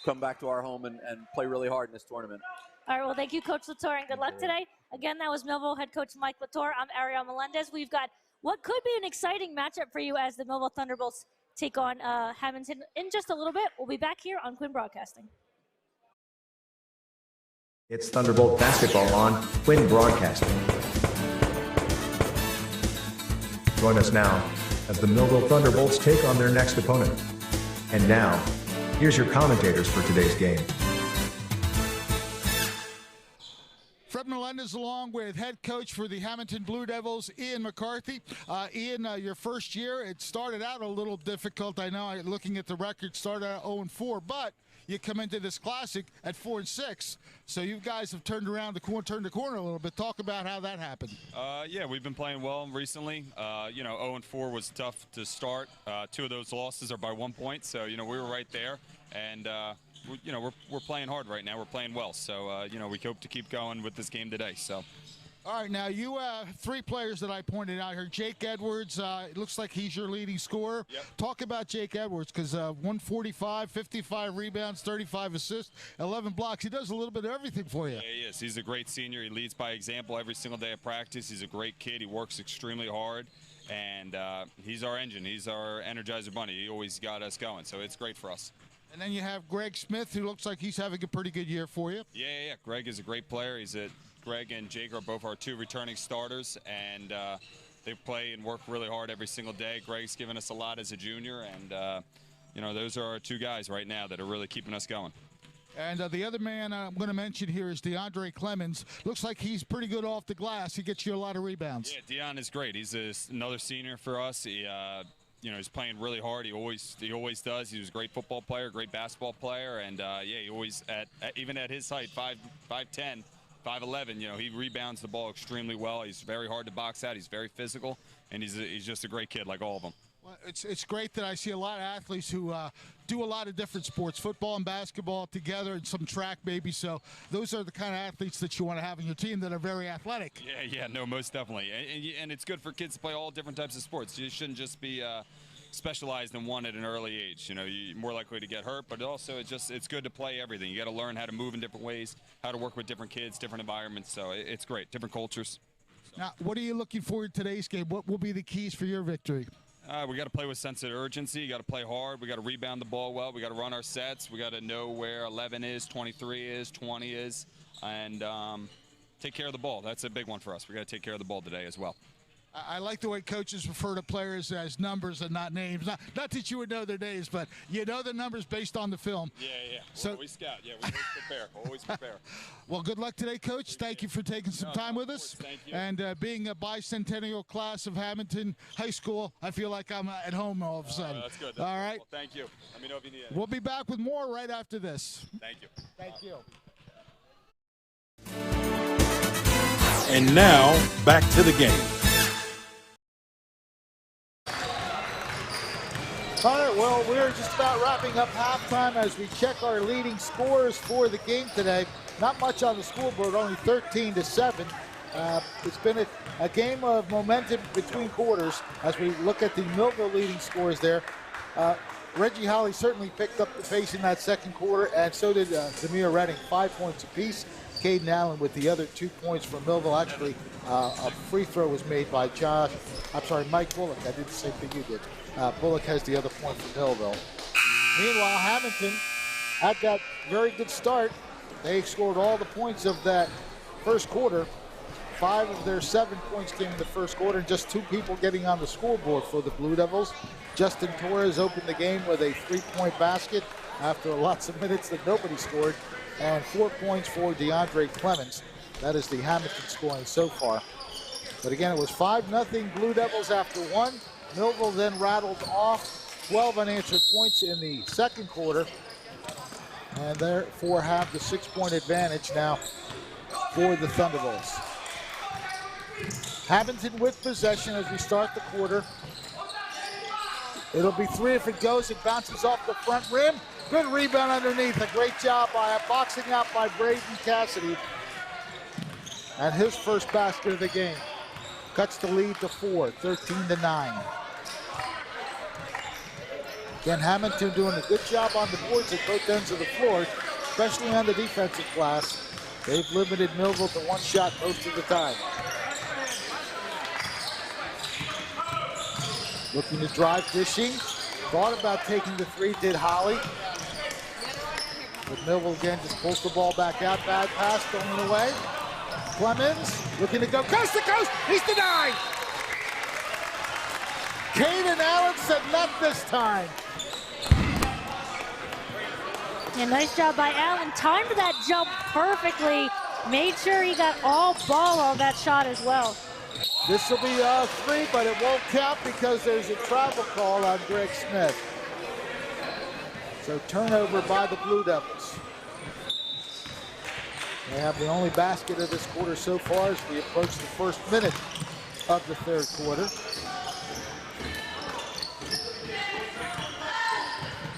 come back to our home and play really hard in this tournament. All right, well, thank you, Coach Latour, and good luck today. Again, that was Millville head coach Mike Latour. I'm Ariel Melendez. We've got what could be an exciting matchup for you as the Millville Thunderbolts take on Hammonton in just a little bit. We'll be back here on Quinn Broadcasting. It's Thunderbolt basketball on Quinn Broadcasting. Join us now as the Millville Thunderbolts take on their next opponent. And now, here's your commentators for today's game. Fred Melendez along with head coach for the Hammonton Blue Devils, Ian McCarthy. Ian, your first year, it started out a little difficult. I know, looking at the record, started out 0-4, but you come into this classic at 4-6. So you guys have turned the corner a little bit. Talk about how that happened. Yeah, we've been playing well recently. 0-4 was tough to start. 2 of those losses are by 1 point, so we were right there. And we're playing hard right now. We're playing well, so we hope to keep going with this game today. So. All right, now you have 3 players that I pointed out here. Jake Edwards, it looks like he's your leading scorer. Yep. Talk about Jake Edwards, because 145, 55 rebounds, 35 assists, 11 blocks. He does a little bit of everything for you. Yeah, he is. He's a great senior. He leads by example every single day of practice. He's a great kid. He works extremely hard, and he's our engine. He's our Energizer Bunny. He always got us going, so it's great for us. And then you have Greg Smith, who looks like he's having a pretty good year for you. Yeah. Greg is a great player. Greg and Jake are both our 2 returning starters, and they play and work really hard every single day. Greg's given us a lot as a junior, and those are our 2 guys right now that are really keeping us going. And the other man I'm going to mention here is DeAndre Clemens. Looks like he's pretty good off the glass. He gets you a lot of rebounds. Yeah, Dion is great. He's another senior for us. He's playing really hard. He always does. He was a great football player, great basketball player, and he always even at his height, 5'10". 5'11", he rebounds the ball extremely well. He's very hard to box out. He's very physical, and he's just a great kid like all of them. It's great that I see a lot of athletes who do a lot of different sports, football and basketball together, and some track maybe. So those are the kind of athletes that you want to have on your team that are very athletic. Yeah, no, most definitely. And it's good for kids to play all different types of sports. You shouldn't just be specialized in one at an early age. You know, you're more likely to get hurt, but also it's good to play everything. You got to learn how to move in different ways, how to work with different kids, different environments. So it's great, different cultures. Now, what are you looking for in today's game? What will be the keys for your victory? We got to play with sense of urgency. You got to play hard. We got to rebound the ball well. We got to run our sets. We got to know where 11 is, 23 is, 20 is, and take care of the ball. That's a big one for us. We got to take care of the ball today as well. I like the way coaches refer to players as numbers and not names. Not that you would know their names, but you know the numbers based on the film. Yeah. So we scout. Yeah, we always prepare. Always prepare. Well, good luck today, Coach. Thank you for taking some time with us. Thank you. And being a bicentennial class of Hammonton High School, I feel like I'm at home all of a sudden. That's good. All right. Well, thank you. Let me know if you need anything. We'll be back with more right after this. Thank you. Thank you. And now, back to the game. All right, well, we're just about wrapping up halftime as we check our leading scores for the game today. Not much on the scoreboard, only 13-7. It's been a game of momentum between quarters as we look at the Millville leading scores there. Reggie Holly certainly picked up the pace in that second quarter, and so did Zamir Redding, 5 points apiece. Caden Allen with the other 2 points from Millville. Actually, a free throw was made by Mike Bullock. I didn't say that you did. Bullock has the other point for Millville. Meanwhile, Hammonton had that very good start. They scored all the points of that first quarter. 5 of their 7 points came in the first quarter, and just 2 people getting on the scoreboard for the Blue Devils. Justin Torres opened the game with a 3-point basket after lots of minutes that nobody scored, and 4 points for DeAndre Clemens. That is the Hammonton scoring so far. But again, it was 5-0 Blue Devils after 1. Millville then rattled off 12 unanswered points in the second quarter, and therefore have the 6-point advantage now for the Thunderbolts. Hammonton with possession as we start the quarter. It'll be 3 if it goes. It bounces off the front rim. Good rebound underneath. A great job by boxing out by Braden Cassidy. And his first basket of the game. Cuts the lead to 4, 13-9. Again, Hammonton doing a good job on the boards at both ends of the floor, especially on the defensive glass. They've limited Millville to 1 shot most of the time. Looking to drive, dishing. Thought about taking the 3, did Holly. But Millville again just pulls the ball back out. Bad pass going away. Clemens looking to go coast to coast. He's denied. Caden Allen said not this time. Yeah, nice job by Allen. Timed that jump perfectly. Made sure he got all ball on that shot as well. This will be a 3, but it won't count because there's a travel call on Greg Smith. So turnover by the Blue Devils. They have the only basket of this quarter so far as we approach the first minute of the third quarter.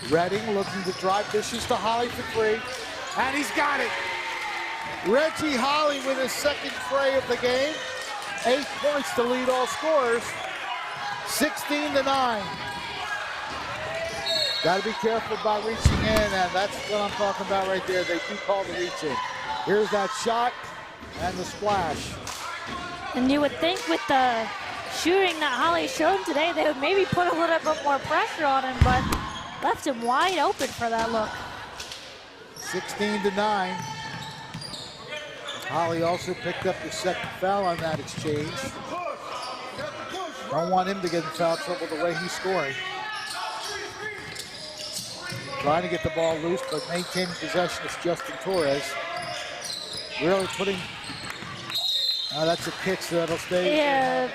Redding looking to drive, dishes to Holly for 3, and he's got it. Reggie Holly with his second tray of the game. 8 points to lead all scorers. 16-9. Got to be careful about reaching in, and that's what I'm talking about right there. They do call the reach in. Here's that shot and the splash. And you would think with the shooting that Holly showed today, they would maybe put a little bit more pressure on him, but left him wide open for that look. 16-9. Holly also picked up the second foul on that exchange. Don't want him to get in foul trouble the way he's scoring. Trying to get the ball loose, but maintaining possession is Justin Torres. Really putting, that's a kick, so that'll stay. Yeah,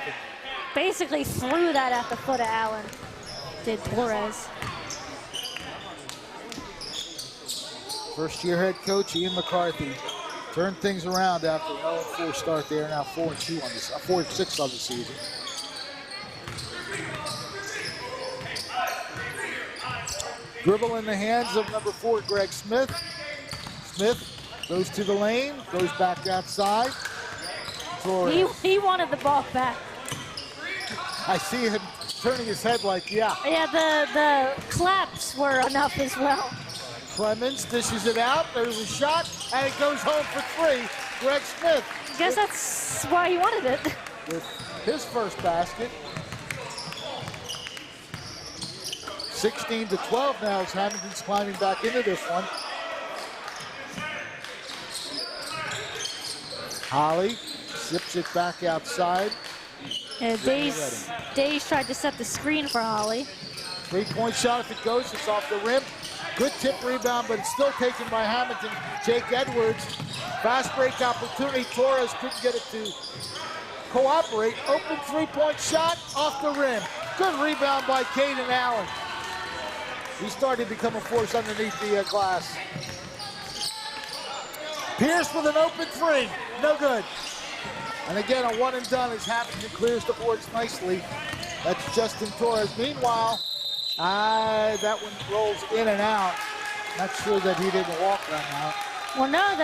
basically threw that at the foot of Allen, did Torres. First-year head coach Ian McCarthy turned things around after an 0-4 start there. Now 4-2 on this, 4-6 on the season. Dribble in the hands of number 4, Greg Smith. Smith goes to the lane, goes back outside. He wanted the ball back. I see him turning his head like, yeah. Yeah, the claps were enough as well. Clemens dishes it out. There's a shot, and it goes home for 3. Greg Smith. I guess that's why he wanted it. With his first basket. 16-12 now as Hammonton's climbing back into this one. Holly zips it back outside. And Days tried to set the screen for Holly. 3-point shot, if it goes, it's off the rim. Good tip rebound, but it's still taken by Hammonton. Jake Edwards, fast break opportunity. Torres couldn't get it to cooperate. Open 3-point shot off the rim. Good rebound by Caden Allen. He's starting to become a force underneath the glass. Pierce with an open 3, no good. And again, a one and done as Hammonton clears the boards nicely. That's Justin Torres. Meanwhile, that one rolls in and out. Not sure that he didn't walk that out. Well, no,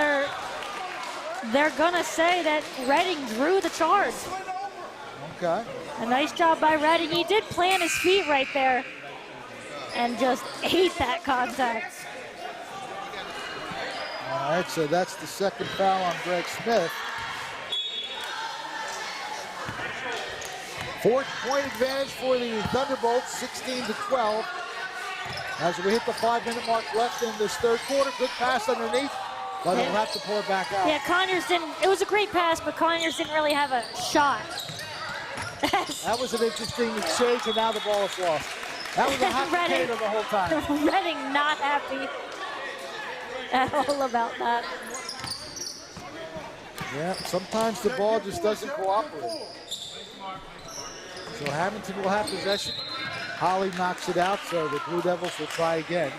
they're gonna say that Redding drew the charge. Okay. A nice job by Redding. He did plant his feet right there and just ate that contact. All right, so that's the second foul on Greg Smith. 4-point advantage for the Thunderbolts, 16-12. As we hit the 5-minute mark left in this third quarter, good pass underneath, but they'll have to pull it back out. Yeah, Conyers didn't, it was a great pass, but Conyers didn't really have a shot. That was an interesting exchange, and now the ball is lost. That was a hot potato the whole time. Redding not happy at all about that. Yeah, sometimes the ball just doesn't cooperate. So Hammonton will have possession. Holly knocks it out, so the Blue Devils will try again.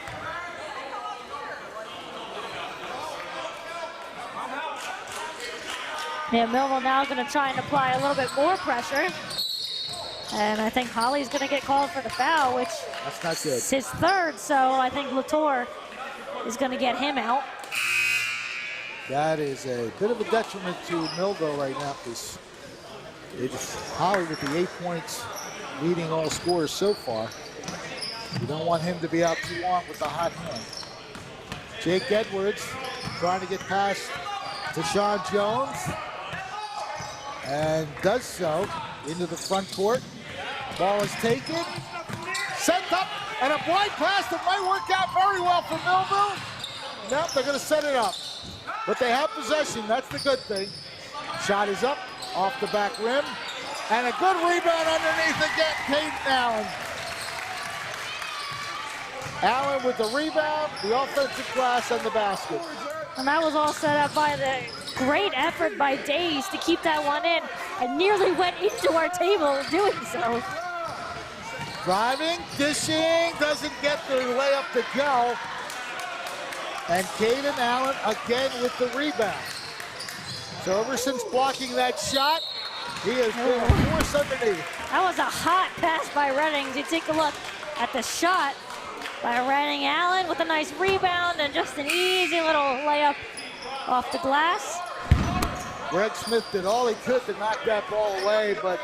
Yeah, Millville now going to try and apply a little bit more pressure. And I think Holly's going to get called for the foul, which that's not good. Is his third, so I think Latour is going to get him out. That is a bit of a detriment to Millville right now, because it's Holly with the 8 points, leading all scorers so far. You don't want him to be out too long with the hot hand. Jake Edwards trying to get past to Sean Jones, and does so into the front court. Ball is taken, sent up, and a blind pass that might work out very well for Millville. Nope, they're going to set it up. But they have possession, that's the good thing. Shot is up, off the back rim, and a good rebound underneath again, Caden Allen. Allen with the rebound, the offensive glass, and the basket. And that was all set up by the great effort by Days to keep that one in, and nearly went into our table doing so. Driving, dishing, doesn't get the layup to go. And Caden Allen again with the rebound. So ever since blocking that shot, he has been a force underneath. That was a hot pass by Redding. You take a look at the shot by Redding. Allen with a nice rebound and just an easy little layup off the glass. Greg Smith did all he could to knock that ball away, but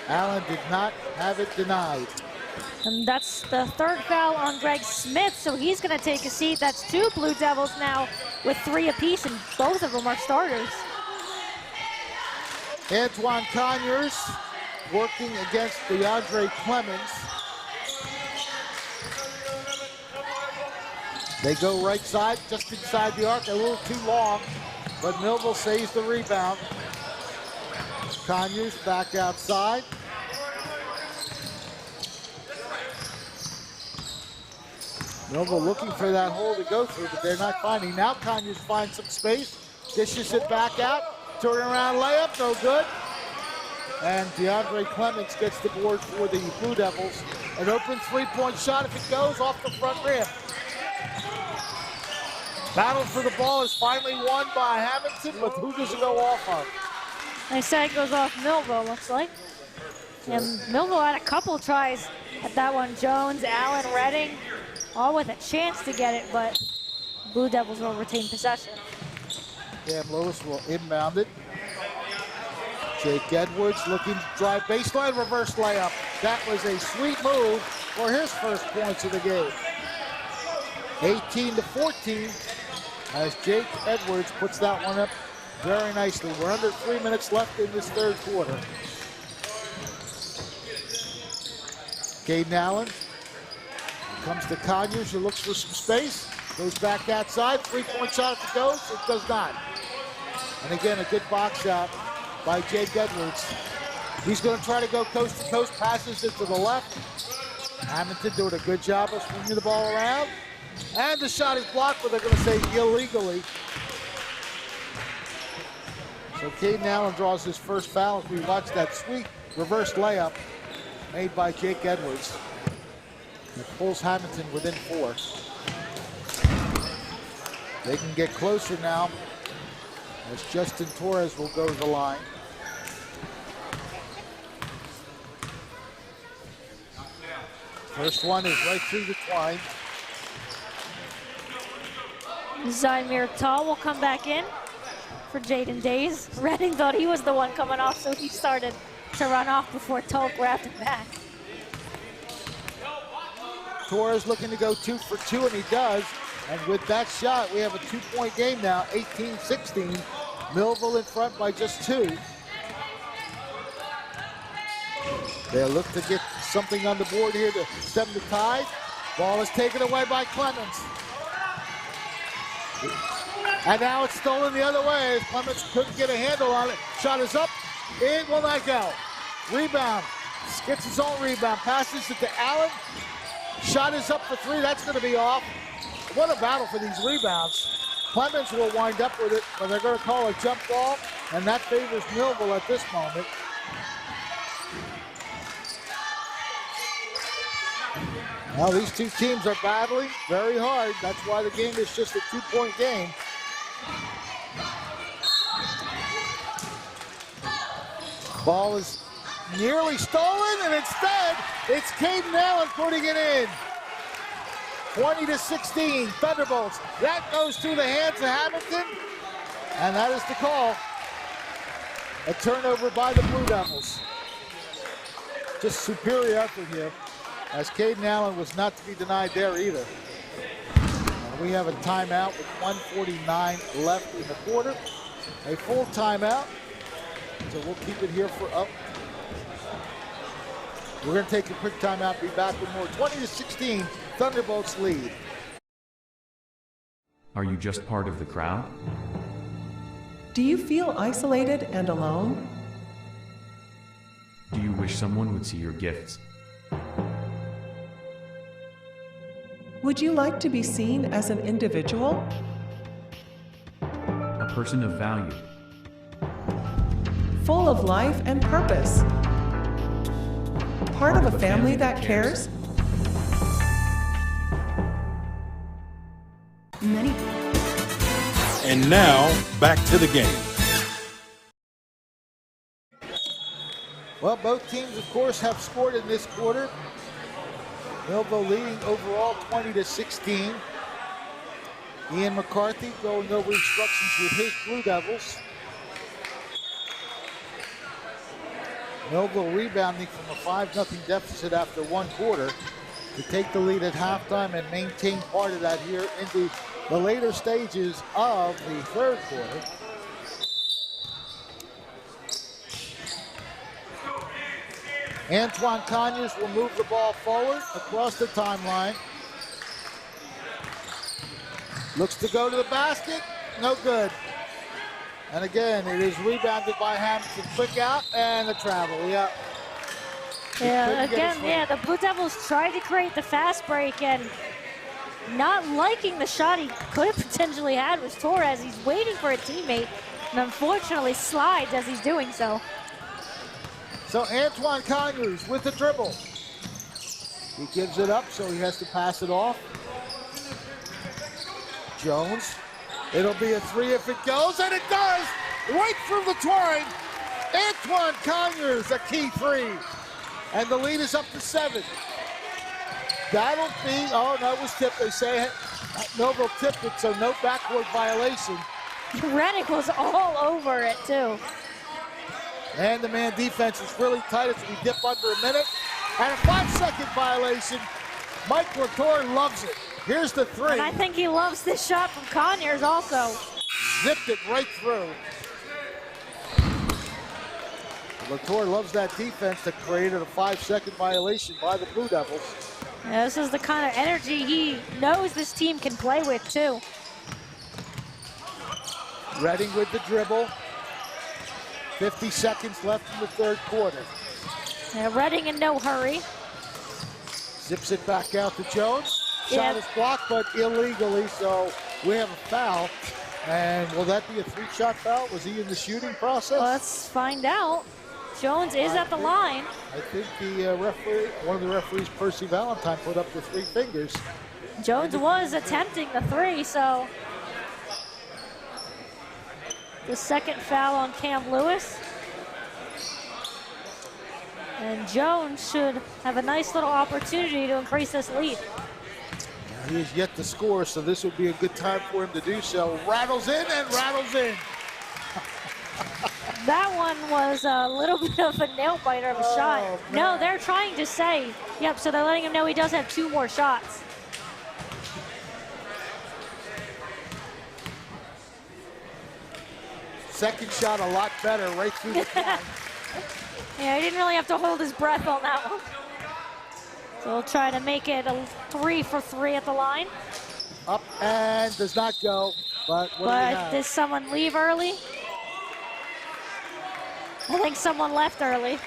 Allen did not have it denied. And that's the third foul on Greg Smith, so he's going to take a seat. That's 2 Blue Devils now with 3 apiece, and both of them are starters. Antoine Conyers working against DeAndre Clemens. They go right side, just inside the arc, a little too long, but Millville saves the rebound. Conyers back outside. Millville looking for that hole to go through, but they're not finding. Now Conyers finds some space, dishes it back out, turnaround layup, no good. And DeAndre Clemens gets the board for the Blue Devils. An open 3-point shot, if it goes, off the front rim. Battle for the ball is finally won by Hammonton, but who does it go off of? They say it goes off Millville, looks like. And Millville had a couple tries at that one. Jones, Allen, Redding, all with a chance to get it, but Blue Devils will retain possession. Cam Lewis will inbound it. Jake Edwards looking to drive baseline, reverse layup. That was a sweet move for his first points of the game. 18-14 as Jake Edwards puts that one up very nicely. We're under 3 minutes left in this third quarter. Caden Allen comes to Conyers, who looks for some space. Goes back outside, three-point shot if it goes, it does not. And again, a good box out by Jake Edwards. He's going to try to go coast to coast, passes it to the left. Hammonton doing a good job of swinging the ball around. And the shot is blocked, but they're going to say illegally. So Caden Allen draws his first foul as we watch that sweet reverse layup made by Jake Edwards. It pulls Hammonton within 4. They can get closer now as Justin Torres will go to the line. First one is right through the twine. Zymir Tall will come back in for Jaden Days. Redding thought he was the one coming off, so he started to run off before Tall grabbed him back. Torres looking to go 2 for 2, and he does. And with that shot, we have a 2-point game now, 18-16. Millville in front by just 2. They'll look to get something on the board here to stem the tide. Ball is taken away by Clemens. And now it's stolen the other way as Clemens couldn't get a handle on it. Shot is up, it will not go. Rebound, gets his own rebound, passes it to Allen. Shot is up for 3, that's gonna be off. What a battle for these rebounds. Clemens will wind up with it, but they're gonna call a jump ball, and that favors Millville at this moment. Well, these two teams are battling very hard. That's why the game is just a 2-point game. Ball is nearly stolen, and instead, it's Caden Allen putting it in. 20-16, Thunderbolts. That goes through the hands of Hammonton, and that is the call. A turnover by the Blue Devils. Just superior effort here, as Caden Allen was not to be denied there either. And we have a timeout with 1:49 left in the quarter. A full timeout, so we'll keep it here for up. We're going to take a quick timeout, be back with more. 20-16, Thunderbolts lead. Are you just part of the crowd? Do you feel isolated and alone? Do you wish someone would see your gifts? Would you like to be seen as an individual? A person of value. Full of life and purpose. Part of a family that cares? And now, back to the game. Well, both teams, of course, have scored in this quarter. Millville leading overall 20-16. Ian McCarthy going over instructions with his Blue Devils. Millville rebounding from a 5-0 deficit after 1 quarter to take the lead at halftime and maintain part of that here into the later stages of the third quarter. Antoine Conyers will move the ball forward across the timeline. Looks to go to the basket, no good. And again, it is rebounded by Hammonton. Quick out and the travel, yeah. Yeah, again, the Blue Devils tried to create the fast break, and not liking the shot he could have potentially had was Torres. He's waiting for a teammate, and unfortunately slides as he's doing so. So Antoine Conyers with the dribble. He gives it up, so he has to pass it off. Jones. It'll be a 3 if it goes, and it does! Right through the twine. Antoine Conyers, a key 3. And the lead is up to 7. That'll be, oh, no, it was tipped. They say Millville tipped it, so no backboard violation. Reddick was all over it, too. Man-to-man defense is really tight. It's going to be dip under a minute. And a 5-second violation. Mike Latour loves it. Here's the three. And I think he loves this shot from Conyers also. Zipped it right through. Latour loves that defense that created a 5-second violation by the Blue Devils. Yeah, this is the kind of energy he knows this team can play with, too. Redding with the dribble. 50 seconds left in the third quarter. Yeah, Redding in no hurry. Zips it back out to Jones. Shot is blocked, but illegally, so we have a foul. And will that be a 3-shot foul? Was he in the shooting process? Let's find out. Jones is at the line. I think the referee, one of the referees, Percy Valentine, put up the 3 fingers. Jones was attempting the 3, so the second foul on Cam Lewis. And Jones should have a nice little opportunity to increase this lead. He is yet to score, so this would be a good time for him to do so. Rattles in and rattles in. That one was a little bit of a nail biter of a shot. Man. No, they're trying to say, yep, so they're letting him know he does have 2 more shots. Second shot a lot better, right through the line. Yeah, he didn't really have to hold his breath on that one. So we'll try to make it a 3 for 3 at the line. Up and does not go, but what do we have? Did someone leave early? I think someone left early.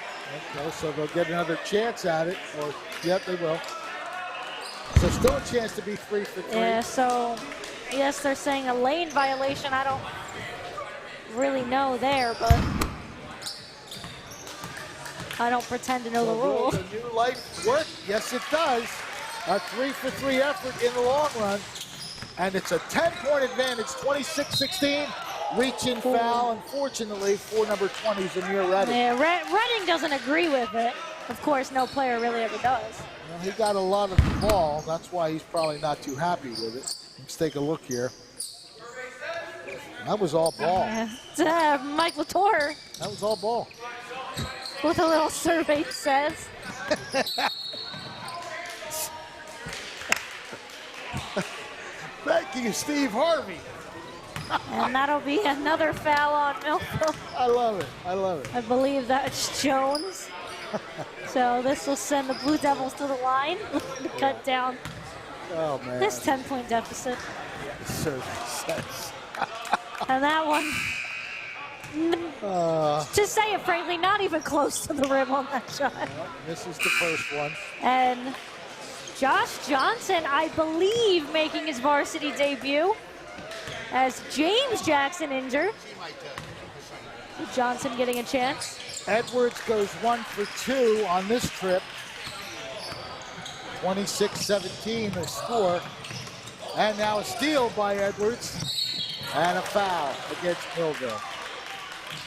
Okay, so they'll get another chance at it, or, yep, they will. So still a chance to be 3 for 3. Yeah, so, yes, they're saying a lane violation. I don't really know there, but I don't pretend to know the rules. Will the new life work? Yes, it does. A 3 for 3 effort in the long run. And it's a 10-point advantage, 26-16. Reach-in foul, unfortunately, for number 20, Zamir Redding. Yeah, Redding doesn't agree with it. Of course, no player really ever does. Well, he got a lot of the ball. That's why he's probably not too happy with it. Let's take a look here. That was all ball. Mike Latour. That was all ball. What the little survey says. Thank you, Steve Harvey. And that'll be another foul on Millville. I love it. I love it. I believe that's Jones. So this will send the Blue Devils to the line to cut down this 10-point deficit. Survey says. And that one, to say it frankly, not even close to the rim on that shot. Well, this is the first one. And Josh Johnson, I believe, making his varsity debut as James Jackson injured. Johnson getting a chance. Edwards goes 1 for 2 on this trip. 26-17 the score. And now a steal by Edwards. And a foul against Millville.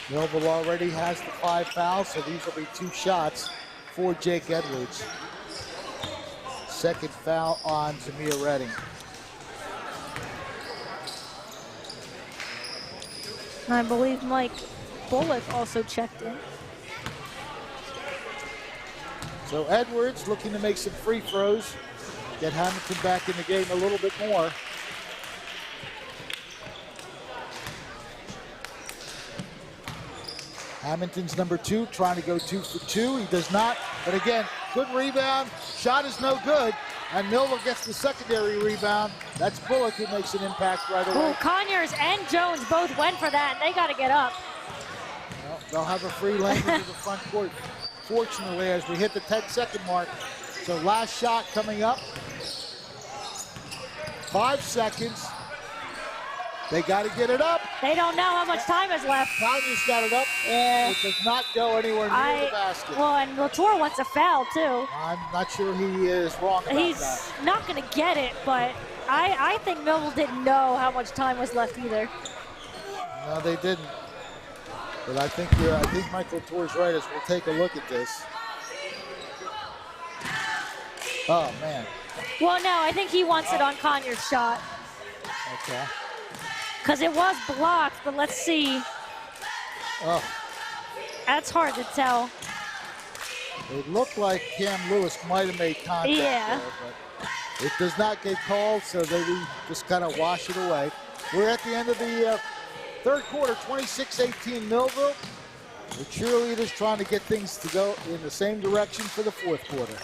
Millville already has the 5 fouls, so these will be 2 shots for Jake Edwards. Second foul on Zamir Redding. I believe Mike Bullock also checked in. So Edwards looking to make some free throws. Get Hammonton back in the game a little bit more. Hammonton's number 2, trying to go 2 for 2. He does not, but again, good rebound. Shot is no good, and Millville gets the secondary rebound. That's Bullock who makes an impact right away. Ooh, Conyers and Jones both went for that, and they got to get up. Well, they'll have a free lane into the front court, fortunately, as we hit the 10-second mark. So last shot coming up. 5 seconds. They got to get it up. They don't know how much time is left. Conyers got it up. Yeah. It does not go anywhere near the basket. Well, and Latour wants a foul, too. I'm not sure he is wrong about He's that. not going to get it, but I think Millville didn't know how much time was left either. No, they didn't. But I think Michael Latour's right as we'll take a look at this. Oh, man. Well, no, I think he wants it on Conyers' shot. Okay. Because it was blocked, but let's see. Oh. That's hard to tell. It looked like Cam Lewis might have made contact Yeah. there, but it does not get called, so they just kind of wash it away. We're at the end of the third quarter, 26-18 Millville. The cheerleaders trying to get things to go in the same direction for the fourth quarter.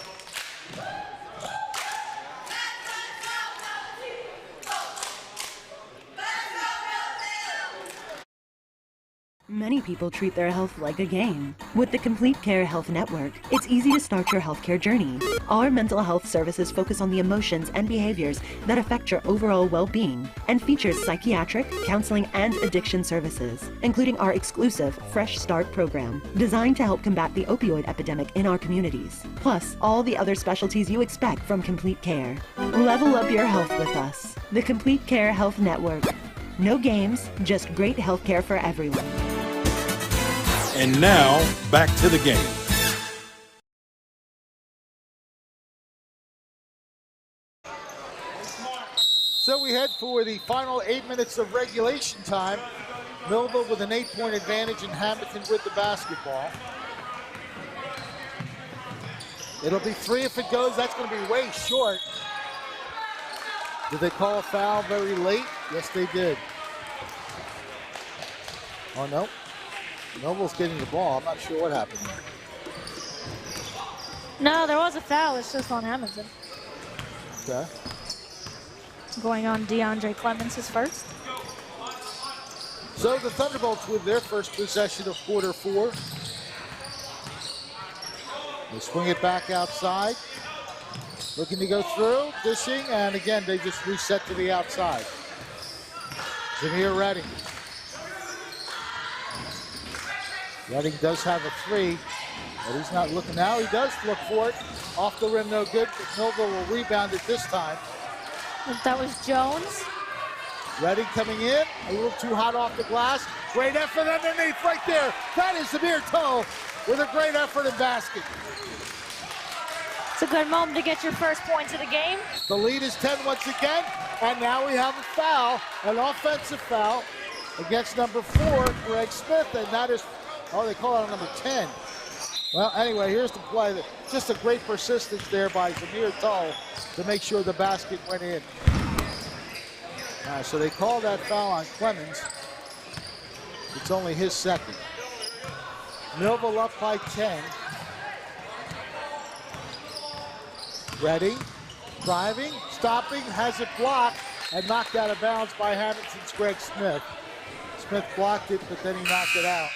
Many people treat their health like a game. With the Complete Care Health Network, it's easy to start your healthcare journey. Our mental health services focus on the emotions and behaviors that affect your overall well-being and features psychiatric, counseling, and addiction services, including our exclusive Fresh Start program, designed to help combat the opioid epidemic in our communities, plus all the other specialties you expect from Complete Care. Level up your health with us. The Complete Care Health Network. No games, just great healthcare for everyone. And now, back to the game. So we head for the final 8 minutes of regulation time. Millville with an 8-point advantage and Hammonton with the basketball. It'll be 3 if it goes. That's going to be way short. Did they call a foul very late? Yes, they did. Oh, no. Millville's getting the ball. I'm not sure what happened there. No, there was a foul. It's just on Hammonton. Okay. Going on DeAndre Clemens, his first. So the Thunderbolts with their first possession of quarter 4. They swing it back outside. Looking to go through, dishing, and again, they just reset to the outside. Jameer Redding. Redding does have a 3, but he's not looking now. He does look for it. Off the rim, no good, but Millville will rebound it this time. That was Jones. Redding coming in, a little too hot off the glass. Great effort underneath right there. That is Samir Toe with a great effort in basket. It's a good moment to get your first points of the game. The lead is 10 once again, and now we have a foul, an offensive foul against number 4, Greg Smith, and that is, oh, they call it on number 10. Well, anyway, here's the play. Just a great persistence there by Samir Tull to make sure the basket went in. So they call that foul on Clemens. It's only his second. Millville up by 10. Redding, driving, stopping, has it blocked, and knocked out of bounds by Hammonton's Greg Smith. Smith blocked it, but then he knocked it out.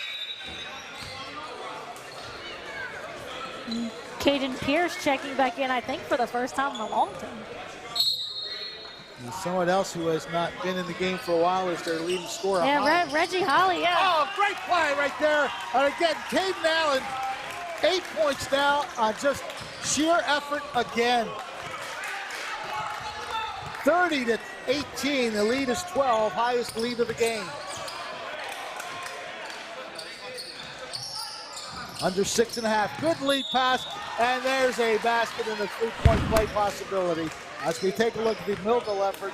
Caden Pierce checking back in, I think, for the first time in a long time. And someone else who has not been in the game for a while is their leading scorer. Yeah, Reggie Holly, yeah. Oh, great play right there. And again, Caden Allen, 8 points now on just sheer effort again. 30-18, the lead is 12, highest lead of the game. Under 6.5, good lead pass, and there's a basket and a 3-point play possibility. As we take a look at the Millville effort,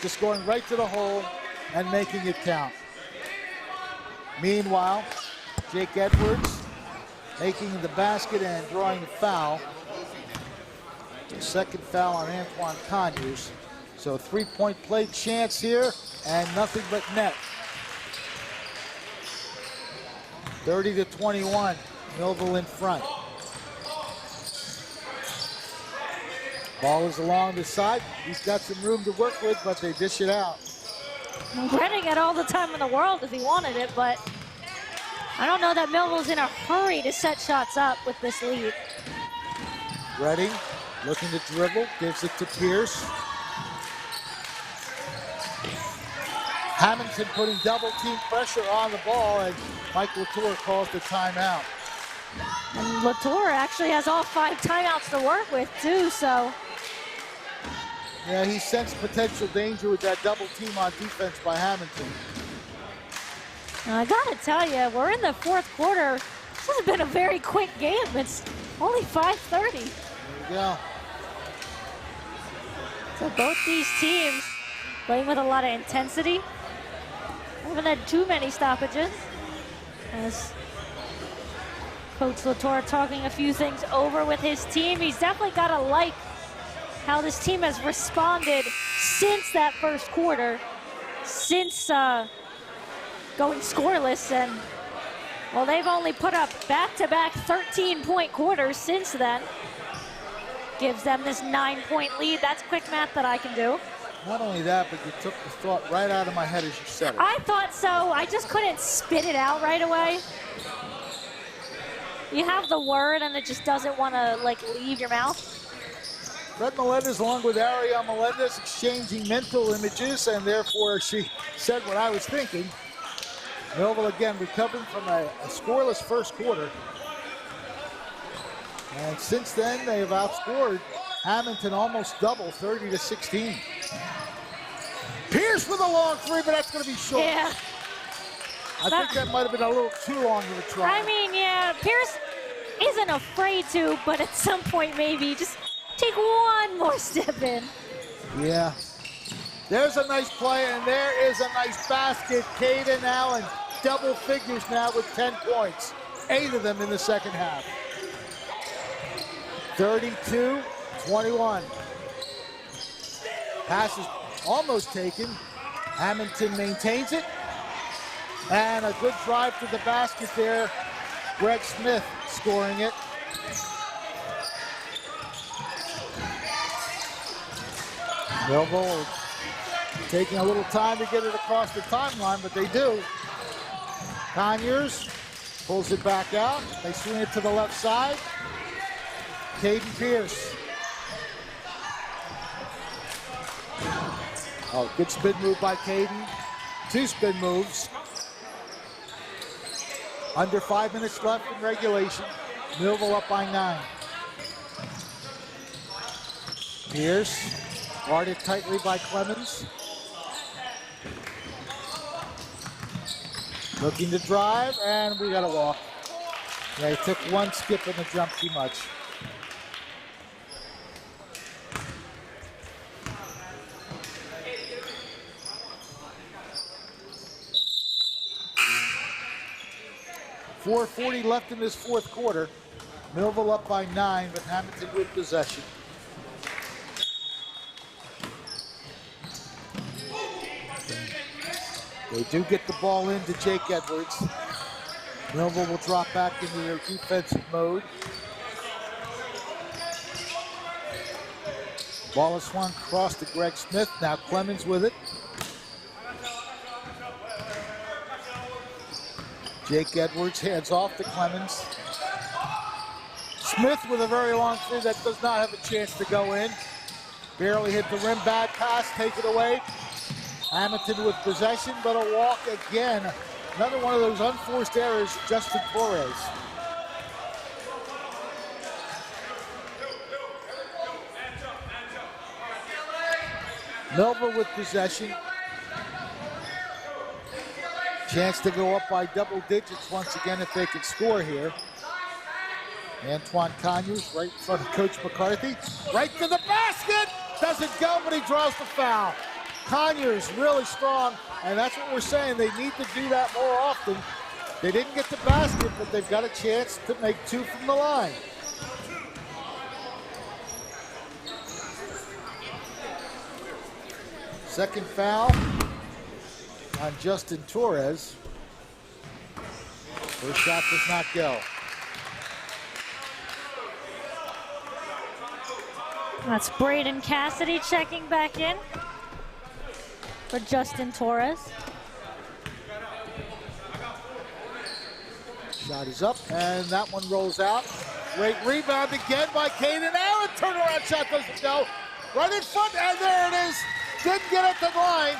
just going right to the hole and making it count. Meanwhile, Jake Edwards making the basket and drawing a foul. The second foul on Antoine Conyers. So 3-point play chance here and nothing but net. 30-21, Millville in front. Ball is along the side. He's got some room to work with, but they dish it out. Redding had all the time in the world if he wanted it, but I don't know that Millville's in a hurry to set shots up with this lead. Redding looking to dribble, gives it to Pierce. Hammonton putting double team pressure on the ball, and Mike Latour calls the timeout. And Latour actually has all 5 timeouts to work with too, so. Yeah, he sensed potential danger with that double team on defense by Hammonton. Now, I gotta tell you, we're in the fourth quarter. This has been a very quick game. It's only 5:30. There we go. So both these teams playing with a lot of intensity. Haven't had too many stoppages. As Coach Latour talking a few things over with his team. He's definitely got to like how this team has responded since that first quarter, since going scoreless. And, well, they've only put up back-to-back 13-point quarters since then. Gives them this 9-point lead. That's quick math that I can do. Not only that, but you took the thought right out of my head as you said it. I thought so. I just couldn't spit it out right away. You have the word and it just doesn't want to leave your mouth. Fred Melendez along with Ariel Melendez exchanging mental images, and therefore she said what I was thinking. Millville again recovering from a scoreless first quarter. And since then they have outscored Hammonton almost double, 30-16. Pierce with a long three, but that's going to be short. Yeah. I think that might have been a little too long of a try. I mean, yeah, Pierce isn't afraid to, but at some point maybe just take one more step in. Yeah. There's a nice play, and there is a nice basket. Caden Allen, double figures now with 10 points. 8 of them in the second half. 32-21. Pass is almost taken. Hammonton maintains it. And a good drive to the basket there. Greg Smith scoring it. Millville taking a little time to get it across the timeline, but they do. Conyers pulls it back out. They swing it to the left side. Caden Pierce. Oh, good spin move by Caden. 2 spin moves. Under 5 minutes left in regulation. Millville up by 9. Pierce, guarded tightly by Clemens. Looking to drive, and we got a walk. Yeah, he took one skip in the jump too much. .440 left in this fourth quarter. Millville up by 9, but Hammonton with possession. They do get the ball into Jake Edwards. Millville will drop back into their defensive mode. Ball is swung across to Greg Smith. Now Clemens with it. Jake Edwards hands off to Clemens. Smith with a very long three that does not have a chance to go in. Barely hit the rim, bad pass, take it away. Hammonton with possession, but a walk again. Another one of those unforced errors, Justin Torres. Millville with possession. Chance to go up by double digits once again if they can score here. Antoine Conyers right in front of Coach McCarthy. Right to the basket! Doesn't go, but he draws the foul. Conyers really strong, and that's what we're saying. They need to do that more often. They didn't get the basket, but they've got a chance to make 2 from the line. Second foul on Justin Torres. First shot does not go. That's Braden Cassidy checking back in for Justin Torres. Shot is up, and that one rolls out. Great rebound again by Caden Allen. Turnaround shot doesn't go. Right in front, and there it is. Didn't get at the line,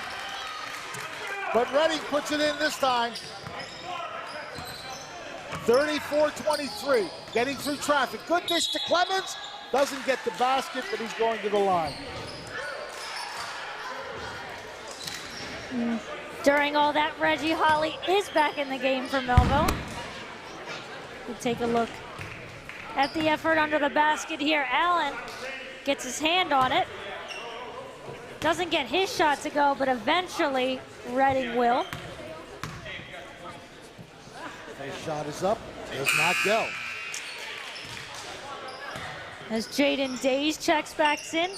but Redding puts it in this time. 34-23, getting through traffic. Good dish to Clemens. Doesn't get the basket, but he's going to the line. During all that, Reggie Holly is back in the game for Millville. We'll take a look at the effort under the basket here. Allen gets his hand on it. doesn't get his shot to go, but eventually Redding will. His shot is up, does not go. As Jaden Days checks back in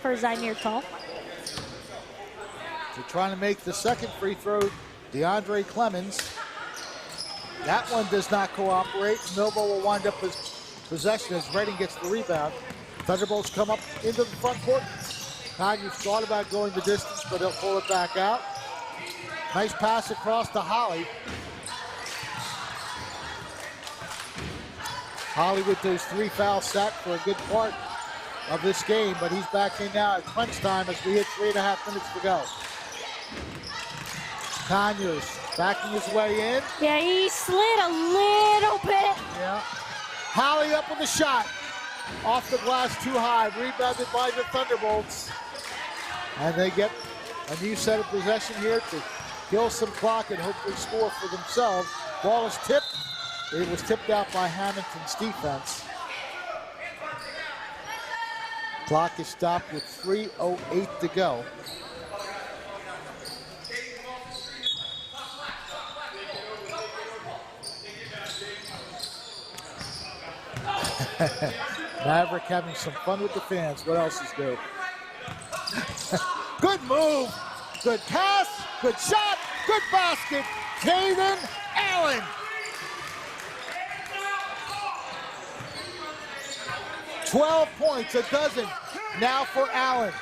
for Zymir Tall. So trying to make the second free throw, DeAndre Clemens. That one does not cooperate. Millville will wind up his possession as Redding gets the rebound. Thunderbolts come up into the front court. Conyers thought about going the distance, but he'll pull it back out. Nice pass across to Holly. Holly with those 3 fouls sat for a good part of this game, but he's back in now at crunch time as we hit 3.5 minutes to go. Conyers backing his way in. Yeah, he slid a little bit. Yeah. Holly up with the shot. Off the glass too high. Rebounded by the Thunderbolts. And they get a new set of possession here to kill some clock and hopefully score for themselves. Ball is tipped. It was tipped out by Hammonton's defense. Clock is stopped with 3:08 to go. Maverick having some fun with the fans. What else is new? Good move. Good pass. Good shot. Good basket. Caden Allen. $12 points, a dozen now for Allen.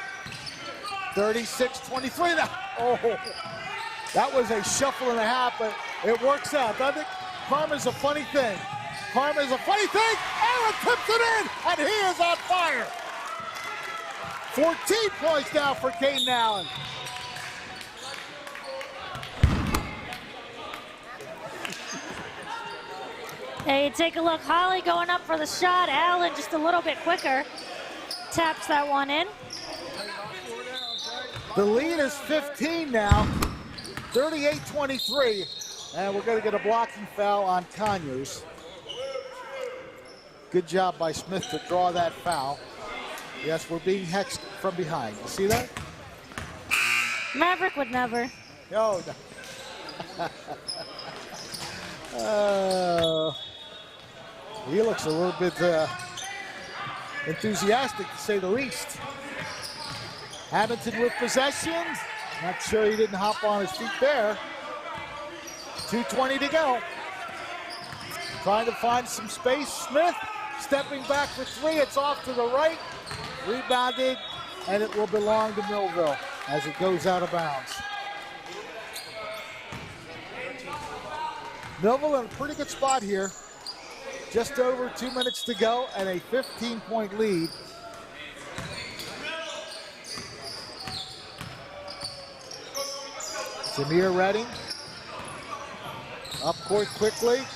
36-23. Oh, that was a shuffle and a half, but it works out, doesn't it? Karma's a funny thing. Karma's a funny thing. Allen tips it in, and he is on fire. 14 points now for Caden Allen. Hey, take a look. Holly going up for the shot. Allen just a little bit quicker. Taps that one in. The lead is 15 now. 38-23. And we're going to get a blocking foul on Conyers. Good job by Smith to draw that foul. Yes, we're being hexed from behind. You see that? Maverick would never. No. He looks a little bit enthusiastic, to say the least. Hammonton with possession. Not sure he didn't hop on his feet there. 2:20 to go. Trying to find some space. Smith stepping back for 3. It's off to the right. Rebounded, and it will belong to Millville as it goes out of bounds. Millville in a pretty good spot here. Just over 2 minutes to go and a 15-point lead. Zamir Redding. Up court quickly.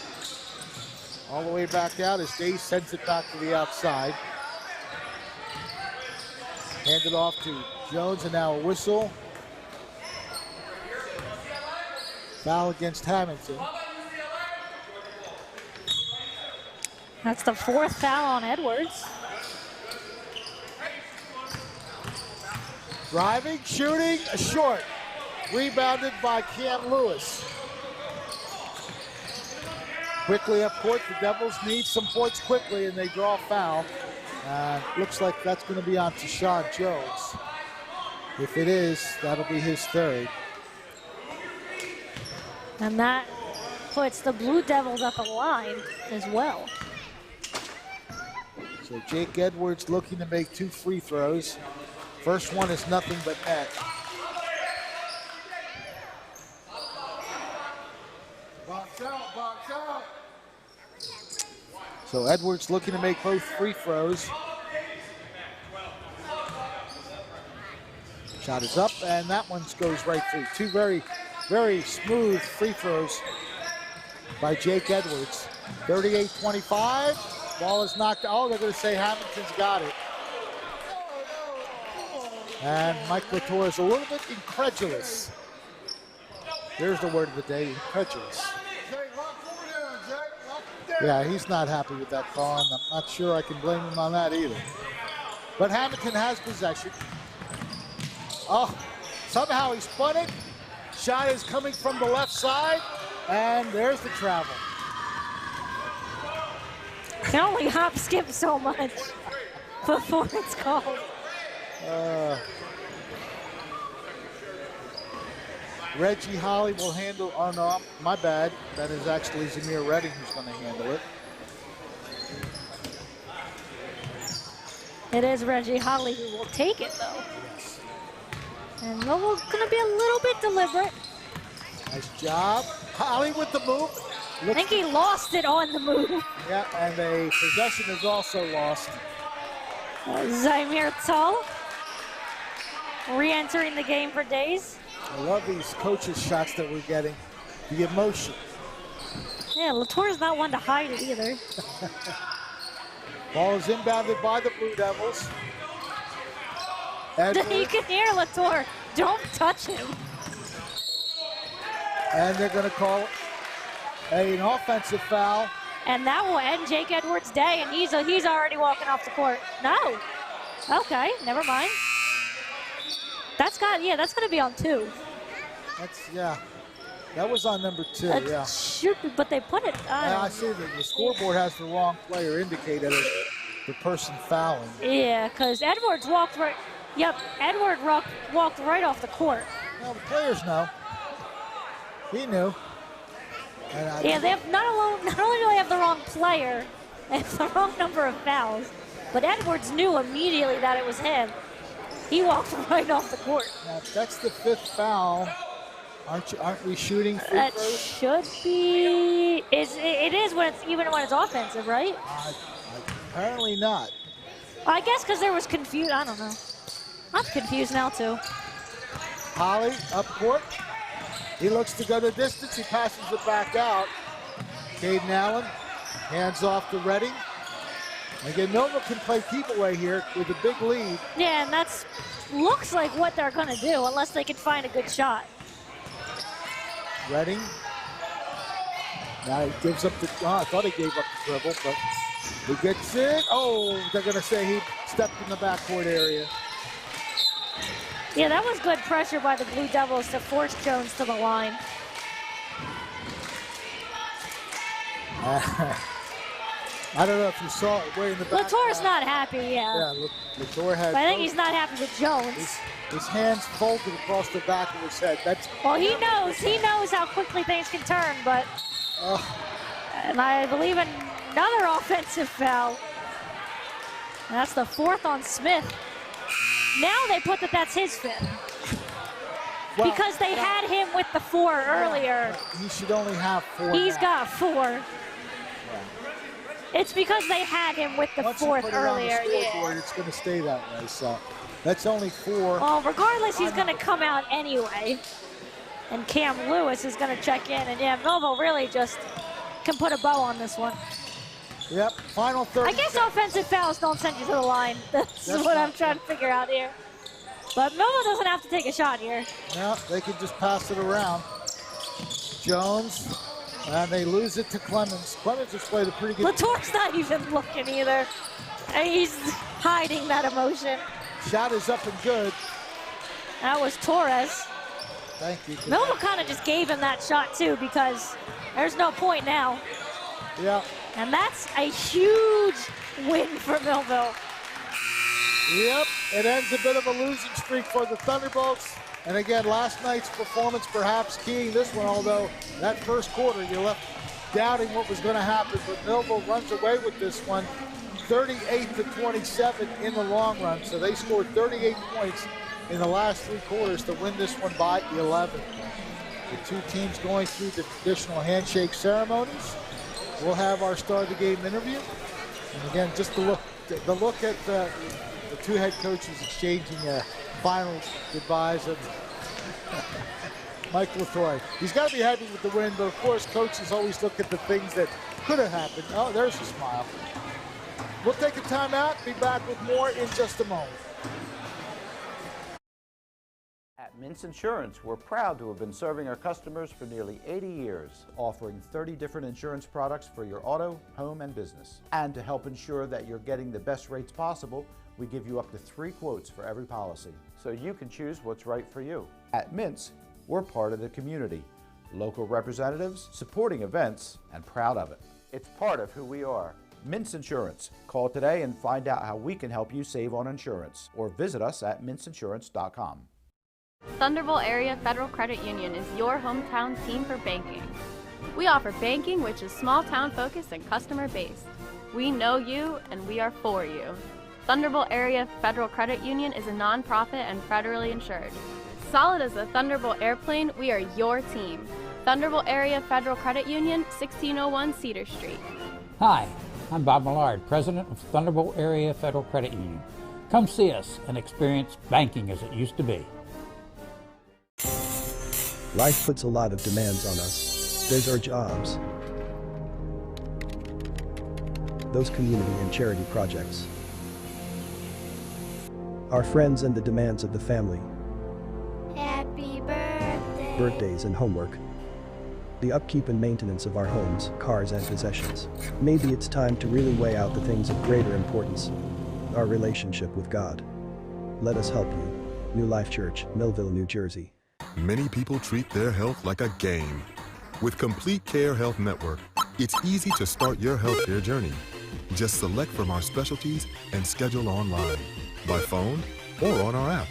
All the way back out as Day sends it back to the outside. Handed off to Jones, and now a whistle. Foul against Hammonton. That's the 4th foul on Edwards. Driving, shooting, short. Rebounded by Cam Lewis. Quickly up court, the Devils need some points quickly, and they draw a foul. Looks like that's going to be on Tashad Jones. If it is, that'll be his 3rd. And that puts the Blue Devils up a line as well. So Jake Edwards looking to make 2 free throws. First one is nothing but net. Box out, box out. So Edwards looking to make both free throws. Shot is up, and that one goes right through. 2 very, very smooth free throws by Jake Edwards. 38-25. Ball is knocked out. Oh, they're going to say Hammonton's got it. And Mike Latour is a little bit incredulous. There's the word of the day, incredulous. Yeah, he's not happy with that call, and I'm not sure I can blame him on that either. but Hammonton has possession. Oh, somehow he spun it. Shot is coming from the left side, and there's the travel. Can only hop skip so much before it's called. Reggie Holly will handle, oh no, my bad. That is actually Zamir Redding who's going to handle it. It is Reggie Holly who will take it, though. And Millville's going to be a little bit deliberate. Nice job. Holly with the move. I think he lost it on the move. Yeah, and the possession is also lost. Zamir Tull re-entering the game for days. I love these coaches' shots that we're getting. The emotion. Yeah, Latour's not one to hide it either. Ball is inbounded by the Blue Devils. You can hear Latour. Don't touch him. And they're going to call an offensive foul. And that will end Jake Edwards' day, and he's already walking off the court. No. Okay, never mind. That's going to be on 2. That was on number 2, yeah. Shoot, but they put it on. I see that the scoreboard has the wrong player indicated as the person fouling. Yeah, because Edwards walked right. Yep, Edward walked right off the court. Well, the players know. He knew. Yeah, they have not only do they have the wrong player, they have the wrong number of fouls, but Edwards knew immediately that it was him. He walked right off the court. Now, that's the 5th foul. Aren't we shooting free That throws? should be. It is when it's offensive, right? Apparently not. I guess because there was confusion. I don't know. I'm confused now too. Holly up court. He looks to go the distance. He passes it back out. Caden Allen hands off to Redding. Again, Millville can play keep away here with a big lead. Yeah, and looks like what they're going to do unless they can find a good shot. Redding. Now he gives up the, I thought he gave up the dribble, but he gets it. Oh, they're going to say he stepped in the backcourt area. Yeah, that was good pressure by the Blue Devils to force Jones to the line. I don't know if you saw it way in the back. Latour's not happy, yeah. Yeah, Latour had. But I think he's not happy with Jones. His hands folded across the back of his head. Well, he knows how quickly things can turn, but. And I believe another offensive foul. And that's the 4th on Smith. Now they put that's his 5th. Well, because they had him with the 4 earlier. He should only have 4. He's got 4. Yeah. It's because they had him with the 4th earlier. It's going to stay that way. So that's only 4. Well, regardless, he's going to come out anyway. And Cam Lewis is going to check in. And yeah, Millville really just can put a bow on this one. Yep, final 30. I guess offensive fouls don't send you to the line. That's what I'm trying to figure out here. But Millville doesn't have to take a shot here. No, they can just pass it around. Jones, and they lose it to Clemens. Clemens has played a pretty good. Latour's not even looking either. He's hiding that emotion. Shot is up and good. That was Torres. Thank you. Millville kind of just gave him that shot too because there's no point now. Yeah. And that's a huge win for Millville. Yep, it ends a bit of a losing streak for the Thunderbolts. And again, last night's performance perhaps keying this one, although that first quarter you left doubting what was going to happen. But Millville runs away with this one, 38-27 in the long run. So they scored 38 points in the last 3 quarters to win this one by 11. The 2 teams going through the traditional handshake ceremonies. We'll have our Star of the Game interview. And again, just the look at the 2 head coaches exchanging final goodbyes of Mike Latour. He's got to be happy with the win, but of course, coaches always look at the things that could have happened. Oh, there's a smile. We'll take a timeout, be back with more in just a moment. At Mintz Insurance, we're proud to have been serving our customers for nearly 80 years, offering 30 different insurance products for your auto, home, and business. And to help ensure that you're getting the best rates possible, we give you up to 3 quotes for every policy, so you can choose what's right for you. At Mintz, we're part of the community, local representatives, supporting events, and proud of it. It's part of who we are. Mintz Insurance. Call today and find out how we can help you save on insurance, or visit us at mintzinsurance.com. Thunderbolt Area Federal Credit Union is your hometown team for banking. We offer banking which is small town focused and customer based. We know you and we are for you. Thunderbolt Area Federal Credit Union is a non-profit and federally insured. Solid as a Thunderbolt airplane, we are your team. Thunderbolt Area Federal Credit Union, 1601 Cedar Street. Hi, I'm Bob Millard, President of Thunderbolt Area Federal Credit Union. Come see us and experience banking as it used to be. Life puts a lot of demands on us. There's our jobs, those community and charity projects, our friends and the demands of the family, Happy birthday, birthdays and homework, the upkeep and maintenance of our homes, cars and possessions. Maybe it's time to really weigh out the things of greater importance, our relationship with God. Let us help you. New Life Church, Millville, New Jersey. Many people treat their health like a game. With Complete Care Health Network, it's easy to start your healthcare journey. Just select from our specialties and schedule online, by phone, or on our app.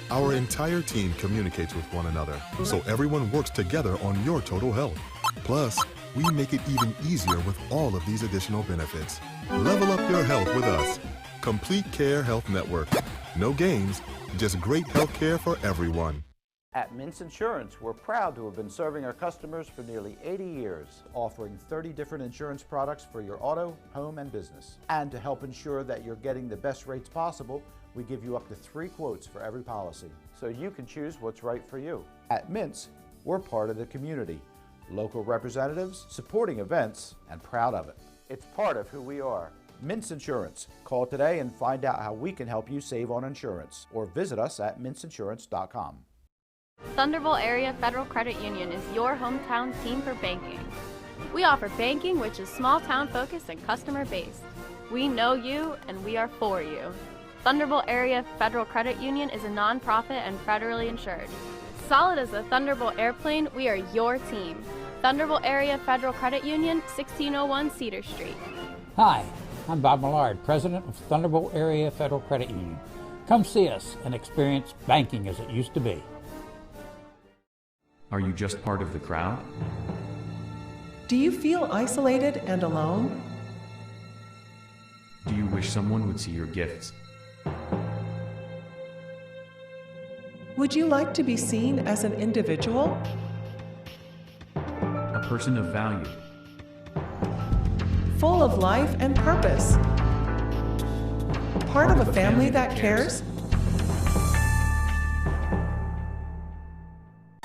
Our entire team communicates with one another, so everyone works together on your total health. Plus, we make it even easier with all of these additional benefits. Level up your health with us. Complete Care Health Network. No games, just great health care for everyone. At Mintz Insurance, we're proud to have been serving our customers for nearly 80 years, offering 30 different insurance products for your auto, home, and business. And to help ensure that you're getting the best rates possible, we give you up to 3 quotes for every policy, so you can choose what's right for you. At Mintz, we're part of the community, local representatives, supporting events, and proud of it. It's part of who we are. Mintz Insurance. Call today and find out how we can help you save on insurance, or visit us at mintzinsurance.com. Thunderbolt Area Federal Credit Union is your hometown team for banking. We offer banking which is small town focused and customer based. We know you and we are for you. Thunderbolt Area Federal Credit Union is a non-profit and federally insured. Solid as a Thunderbolt airplane, we are your team. Thunderbolt Area Federal Credit Union, 1601 Cedar Street. Hi, I'm Bob Millard, President of Thunderbolt Area Federal Credit Union. Come see us and experience banking as it used to be. Are you just part of the crowd? Do you feel isolated and alone? Do you wish someone would see your gifts? Would you like to be seen as an individual? A person of value. Full of life and purpose. Part of a family that cares?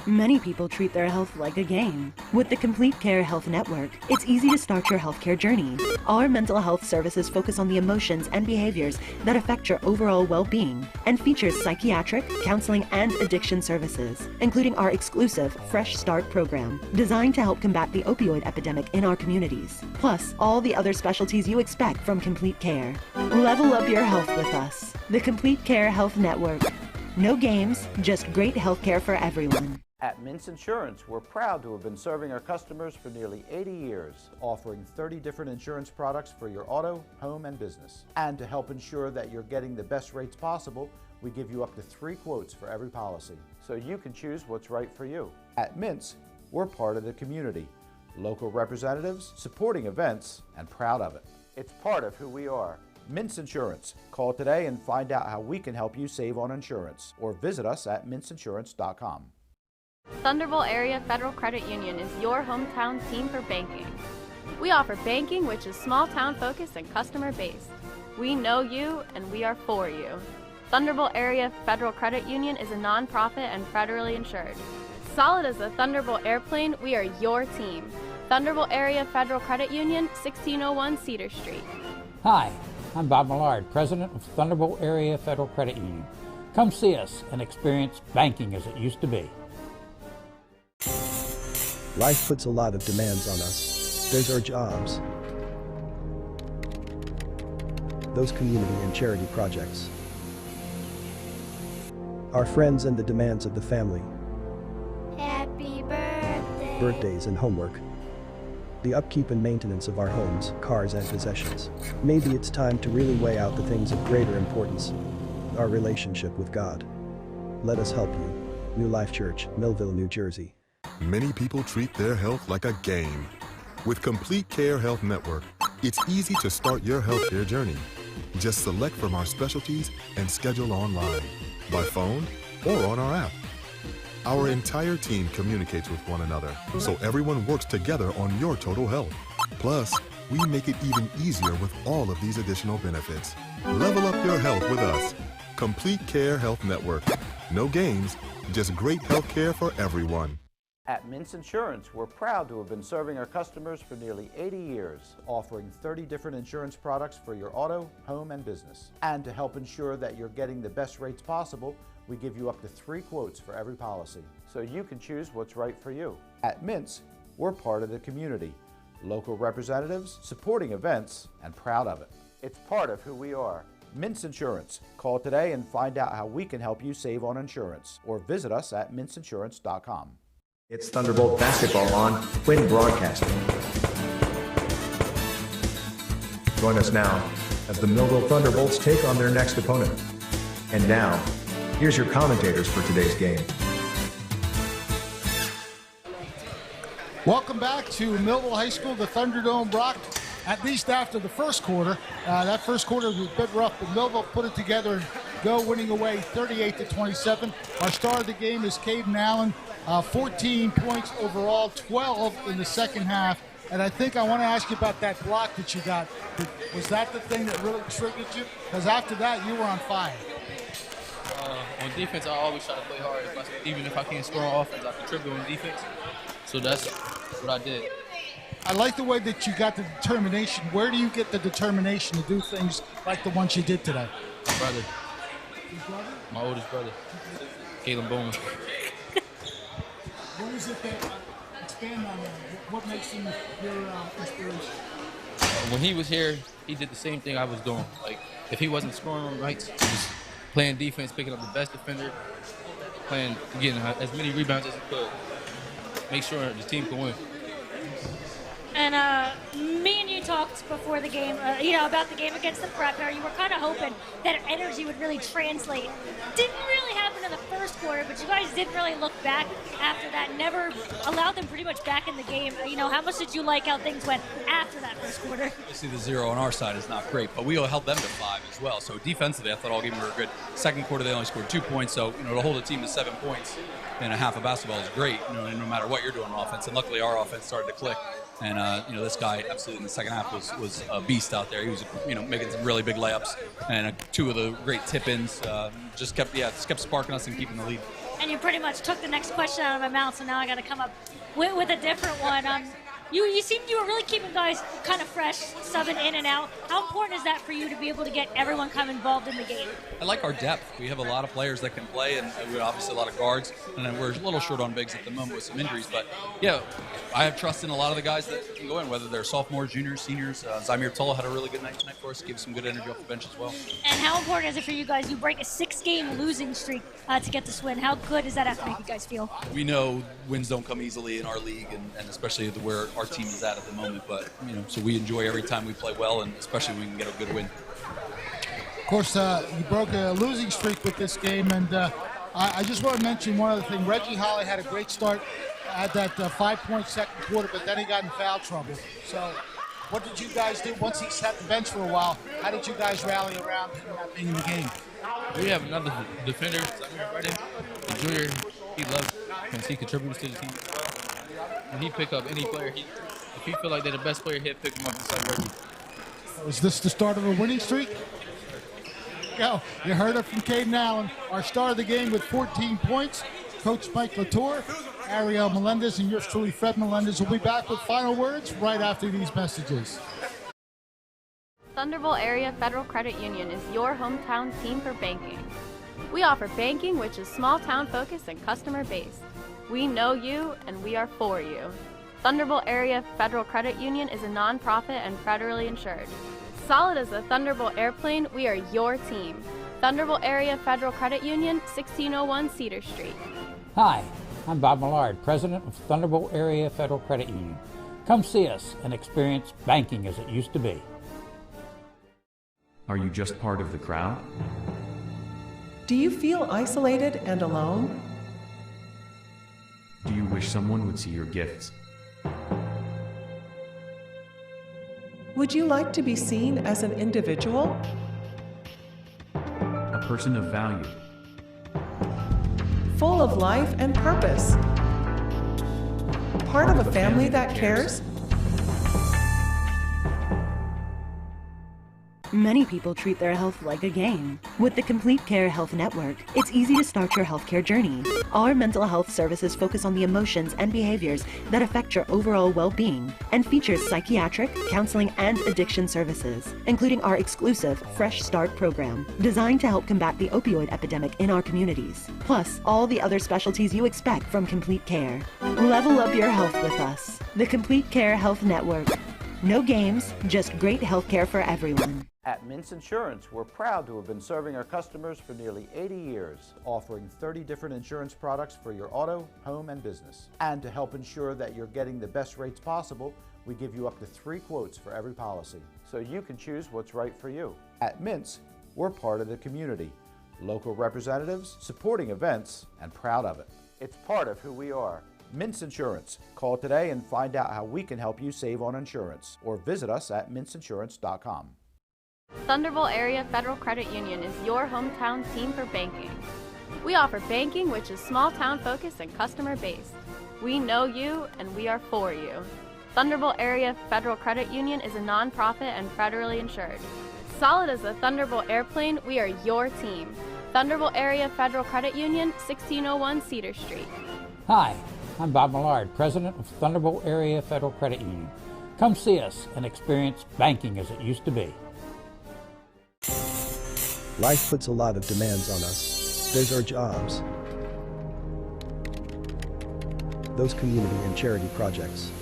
Many people treat their health like a game. With the Complete Care Health Network, it's easy to start your healthcare journey. Our mental health services focus on the emotions and behaviors that affect your overall well-being and features psychiatric, counseling, and addiction services, including our exclusive Fresh Start program, designed to help combat the opioid epidemic in our communities, plus all the other specialties you expect from Complete Care. Level up your health with us. The Complete Care Health Network. No games, just great healthcare for everyone. At Mintz Insurance, we're proud to have been serving our customers for nearly 80 years, offering 30 different insurance products for your auto, home, and business. And to help ensure that you're getting the best rates possible, we give you up to 3 quotes for every policy, so you can choose what's right for you. At Mintz, we're part of the community, local representatives, supporting events, and proud of it. It's part of who we are. Mintz Insurance. Call today and find out how we can help you save on insurance, or visit us at mintzinsurance.com. Thunderbolt Area Federal Credit Union is your hometown team for banking. We offer banking which is small town focused and customer based. We know you and we are for you. Thunderbolt Area Federal Credit Union is a non-profit and federally insured. Solid as a Thunderbolt airplane, we are your team. Thunderbolt Area Federal Credit Union, 1601 Cedar Street. Hi, I'm Bob Millard, President of Thunderbolt Area Federal Credit Union. Come see us and experience banking as it used to be. Life puts a lot of demands on us. There's our jobs, those community and charity projects. Our friends and the demands of the family, Happy birthday. birthdays and homework, the upkeep and maintenance of our homes, cars and possessions. Maybe it's time to really weigh out the things of greater importance, our relationship with God. Let us help you. New Life Church, Millville, New Jersey. Many people treat their health like a game. With Complete Care Health Network, it's easy to start your healthcare journey. Just select from our specialties and schedule online, by phone, or on our app. Our entire team communicates with one another, so everyone works together on your total health. Plus, we make it even easier with all of these additional benefits. Level up your health with us. Complete Care Health Network. No games, just great health care for everyone. At Mintz Insurance, we're proud to have been serving our customers for nearly 80 years, offering 30 different insurance products for your auto, home, and business. And to help ensure that you're getting the best rates possible, we give you up to 3 quotes for every policy, so you can choose what's right for you. At Mintz, we're part of the community, local representatives, supporting events, and proud of it. It's part of who we are. Mintz Insurance. Call today and find out how we can help you save on insurance, or visit us at mintzinsurance.com. It's Thunderbolt basketball on Quinn Broadcasting. Join us now as the Millville Thunderbolts take on their next opponent. And now, here's your commentators for today's game. Welcome back to Millville High School. The Thunderdome rocked, at least after the first quarter. That first quarter was a bit rough, but Millville put it together and go winning away 38-27. Our star of the game is Caden Allen. 14 points overall, 12 in the second half. And I think I want to ask you about that block that you got. Was that the thing that really triggered you? Because after that, you were on fire. On defense, I always try to play hard. Even if I can't score on offense, I contribute on defense. So that's what I did. I like the way that you got the determination. Where do you get the determination to do things like the ones you did today? My brother. My oldest brother, Caleb Bowman. What is it that, expand on that, what makes him your inspiration? When he was here, he did the same thing I was doing. Like, if he wasn't scoring on nights, he was playing defense, picking up the best defender, getting as many rebounds as he could. Make sure the team can win. And me and you talked before the game, about the game against the Prep. You were kind of hoping that energy would really translate. Didn't really happen in the first quarter, but you guys didn't really look back after that. Never allowed them pretty much back in the game. How much did you like how things went after that first quarter? Obviously, the 0 on our side is not great, but we held them to 5 as well. So defensively, I thought all game we were good. Second quarter, they only scored 2 points. So to hold a team to 7 points in a half of basketball is great. No matter what you're doing on offense. And luckily, our offense started to click. And this guy absolutely in the second half was a beast out there. He was making some really big layups and 2 of the great tip-ins. Just kept sparking us and keeping the lead. And you pretty much took the next question out of my mouth, so now I got to come up with a different one. You seemed you were really keeping guys kind of fresh, subbing in and out. How important is that for you to be able to get everyone kind of involved in the game? I like our depth. We have a lot of players that can play, and we obviously a lot of guards. And then we're a little short on bigs at the moment with some injuries. But, yeah, I have trust in a lot of the guys that can go in, whether they're sophomores, juniors, seniors. Zamir Toll had a really good night tonight for us, gave some good energy off the bench as well. And how important is it for you guys? You break a 6-game losing streak to get this win. How good does that have to make you guys feel? We know wins don't come easily in our league, and especially where our team is at the moment. But, so we enjoy every time we play well, and especially when we can get a good win. Of course, you broke a losing streak with this game, and I just want to mention one other thing. Reggie Holly had a great start at that 5-point second quarter, but then he got in foul trouble. So what did you guys do once he sat the bench for a while? How did you guys rally around him not being in the game? We have another defender, the junior. He loves because he contributes to the team. When he pick up any player, if he feel like they're the best player, he'll pick him up inside Reggie. Was this the start of a winning streak? Go. You heard it from Caden Allen, our star of the game with 14 points. Coach Mike Latour, Ariel Melendez, and yours truly, Fred Melendez, will be back with final words right after these messages. Thunderbolt Area Federal Credit Union is your hometown team for banking. We offer banking which is small town focused and customer based. We know you and we are for you. Thunderbolt Area Federal Credit Union is a nonprofit and federally insured. Solid as a Thunderbolt airplane, we are your team. Thunderbolt Area Federal Credit Union, 1601 Cedar Street. Hi, I'm Bob Millard, President of Thunderbolt Area Federal Credit Union. Come see us and experience banking as it used to be. Are you just part of the crowd? Do you feel isolated and alone? Do you wish someone would see your gifts? Would you like to be seen as an individual? A person of value. Full of life and purpose? Part of a family that cares? Many people treat their health like a game. With the Complete Care Health Network, it's easy to start your healthcare journey. Our mental health services focus on the emotions and behaviors that affect your overall well-being and features psychiatric, counseling, and addiction services, including our exclusive Fresh Start program, designed to help combat the opioid epidemic in our communities, plus all the other specialties you expect from Complete Care. Level up your health with us. The Complete Care Health Network. No games, just great healthcare for everyone. At Mintz Insurance, we're proud to have been serving our customers for nearly 80 years, offering 30 different insurance products for your auto, home, and business. And to help ensure that you're getting the best rates possible, we give you up to 3 quotes for every policy, so you can choose what's right for you. At Mintz, we're part of the community, local representatives, supporting events, and proud of it. It's part of who we are. Mintz Insurance. Call today and find out how we can help you save on insurance, or visit us at mintzinsurance.com. Thunderbolt Area Federal Credit Union is your hometown team for banking. We offer banking which is small town focused and customer based. We know you and we are for you. Thunderbolt Area Federal Credit Union is a nonprofit and federally insured. Solid as a Thunderbolt airplane, we are your team. Thunderbolt Area Federal Credit Union, 1601 Cedar Street. Hi, I'm Bob Millard, President of Thunderbolt Area Federal Credit Union. Come see us and experience banking as it used to be. Life puts a lot of demands on us. There's our jobs, those community and charity projects,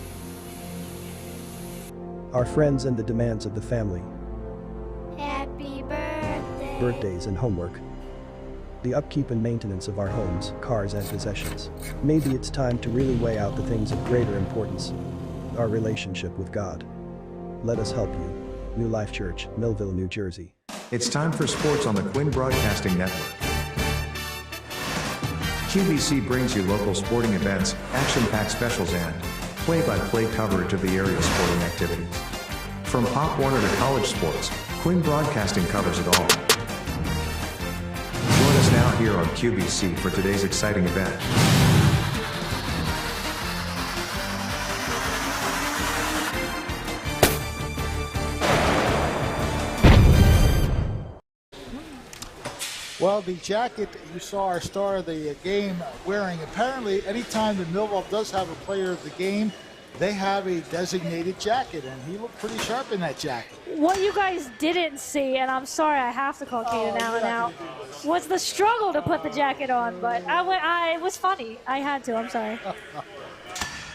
our friends, and the demands of the family, Happy birthday. birthdays and homework, the upkeep and maintenance of our homes, cars, and possessions. Maybe it's time to really weigh out the things of greater importance, our relationship with God. Let us help you. New Life Church, Millville, New Jersey. It's time for sports on the Quinn Broadcasting Network. QVC brings you local sporting events, action-packed specials, and play-by-play coverage of the area's sporting activities. From Pop Warner to college sports, Quinn Broadcasting covers it all. Join us now here on QVC for today's exciting event. Well, the jacket you saw our star of the game wearing, apparently anytime that Millville does have a player of the game, they have a designated jacket, and he looked pretty sharp in that jacket. What you guys didn't see, and I'm sorry I have to call Caden Allen out, was the struggle to put the jacket on, but it was funny. I had to, I'm sorry.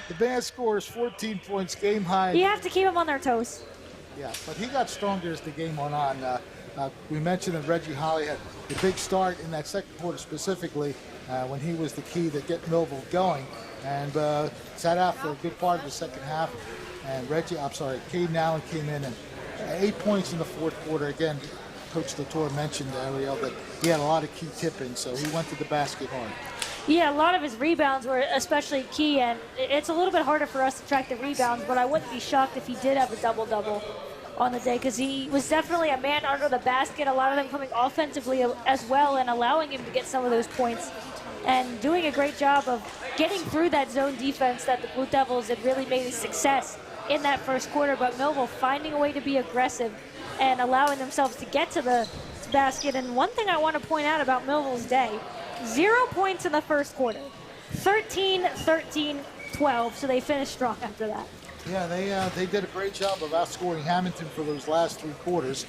The band scores 14 points, game high. You have to keep them on their toes. Yeah, but he got stronger as the game went on. We mentioned that Reggie Holly had the big start in that second quarter specifically when he was the key to get Millville going, and sat out for a good part of the second half. And Caden Allen came in and 8 points in the fourth quarter. Again, Coach Latour mentioned, Ariel, that he had a lot of key tipping, so he went to the basket hard. Yeah, a lot of his rebounds were especially key, and it's a little bit harder for us to track the rebounds, but I wouldn't be shocked if he did have a double-double on the day, because he was definitely a man under the basket, a lot of them coming offensively as well and allowing him to get some of those points and doing a great job of getting through that zone defense that the Blue Devils had really made a success in that first quarter, but Millville finding a way to be aggressive and allowing themselves to get to the basket. And one thing I want to point out about Millville's day, 0 points in the first quarter, 13-13-12, so they finished strong after that. Yeah, they did a great job of outscoring Hammonton for those last 3 quarters.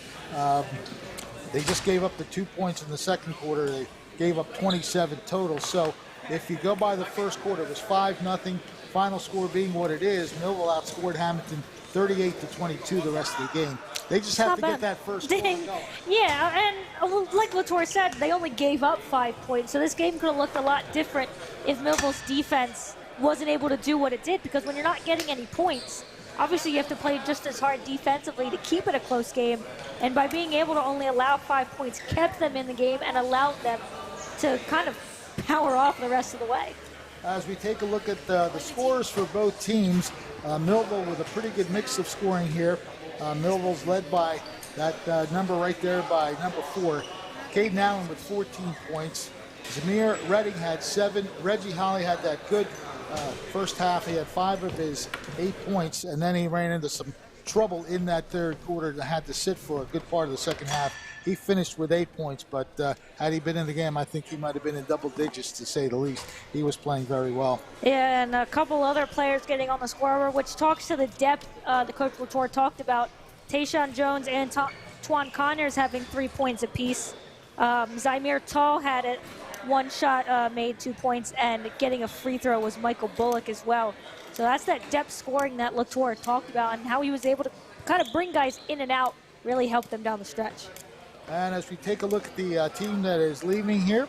They just gave up the 2 points in the second quarter. They gave up 27 total. So if you go by the first quarter, it was 5-0. Final score being what it is, Millville outscored Hammonton 38-22 the rest of the game. They just have to get that first goal going. Yeah, and like Latour said, they only gave up 5 points, so this game could have looked a lot different if Millville's defense wasn't able to do what it did, because when you're not getting any points, obviously you have to play just as hard defensively to keep it a close game, and by being able to only allow 5 points kept them in the game and allowed them to kind of power off the rest of the way. As we take a look at the scores for both teams, Millville with a pretty good mix of scoring here. Millville's led by that number right there by number 4. Caden Allen with 14 points. Zamir Redding had 7. Reggie Holly had that good first half. He had 5 of his 8 points, and then he ran into some trouble in that third quarter and had to sit for a good part of the second half. He finished with 8 points, but had he been in the game, I think he might have been in double digits, to say the least. He was playing very well. Yeah, and a couple other players getting on the scoreboard, which talks to the depth the Coach Latour talked about. Tayshawn Jones and Twan Connors having 3 points apiece. Zymir Tall had it. 1 shot made 2 points, and getting a free throw was Michael Bullock as well. So that's that depth scoring that Latour talked about, and how he was able to kind of bring guys in and out, really helped them down the stretch. And as we take a look at the team that is leaving here,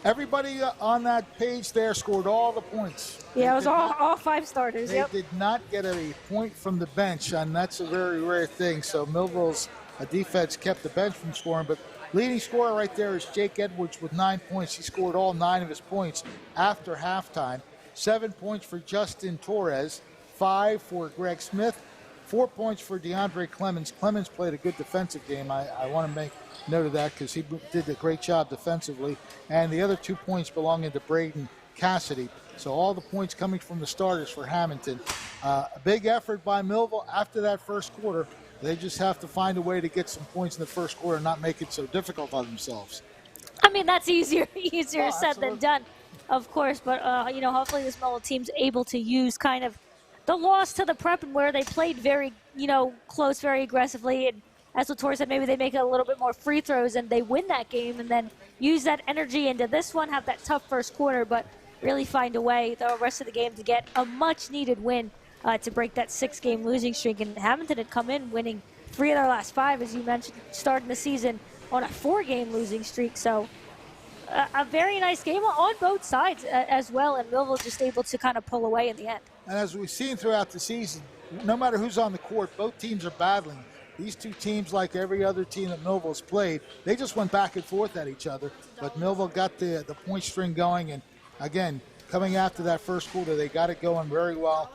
everybody on that page there scored all the points. Yeah, it was all 5 starters. They did not get a point from the bench, and that's a very rare thing. So Millville's defense kept the bench from scoring, but leading scorer right there is Jake Edwards with 9 points. He scored all 9 of his points after halftime. 7 points for Justin Torres, 5 for Greg Smith, 4 points for DeAndre Clemens. Clemens played a good defensive game. I want to make note of that because he did a great job defensively. And the other 2 points belonging to Braden Cassidy. So all the points coming from the starters for Hammonton. A big effort by Millville after that first quarter. They just have to find a way to get some points in the first quarter and not make it so difficult on themselves. I mean, that's easier said than done, of course. But, hopefully this Millville team's able to use kind of the loss to the Prep, and where they played very, close, very aggressively. And as Latour said, maybe they make a little bit more free throws and they win that game, and then use that energy into this one, have that tough first quarter, but really find a way the rest of the game to get a much-needed win to break that 6-game losing streak. And Hammonton had come in winning 3 of their last 5, as you mentioned, starting the season on a 4-game losing streak. So a very nice game on both sides as well, and Millville just able to kind of pull away in the end. And as we've seen throughout the season, no matter who's on the court, both teams are battling. These two teams, like every other team that Millville's played, they just went back and forth at each other. But Millville got the point string going, and again, coming after that first quarter, they got it going very well.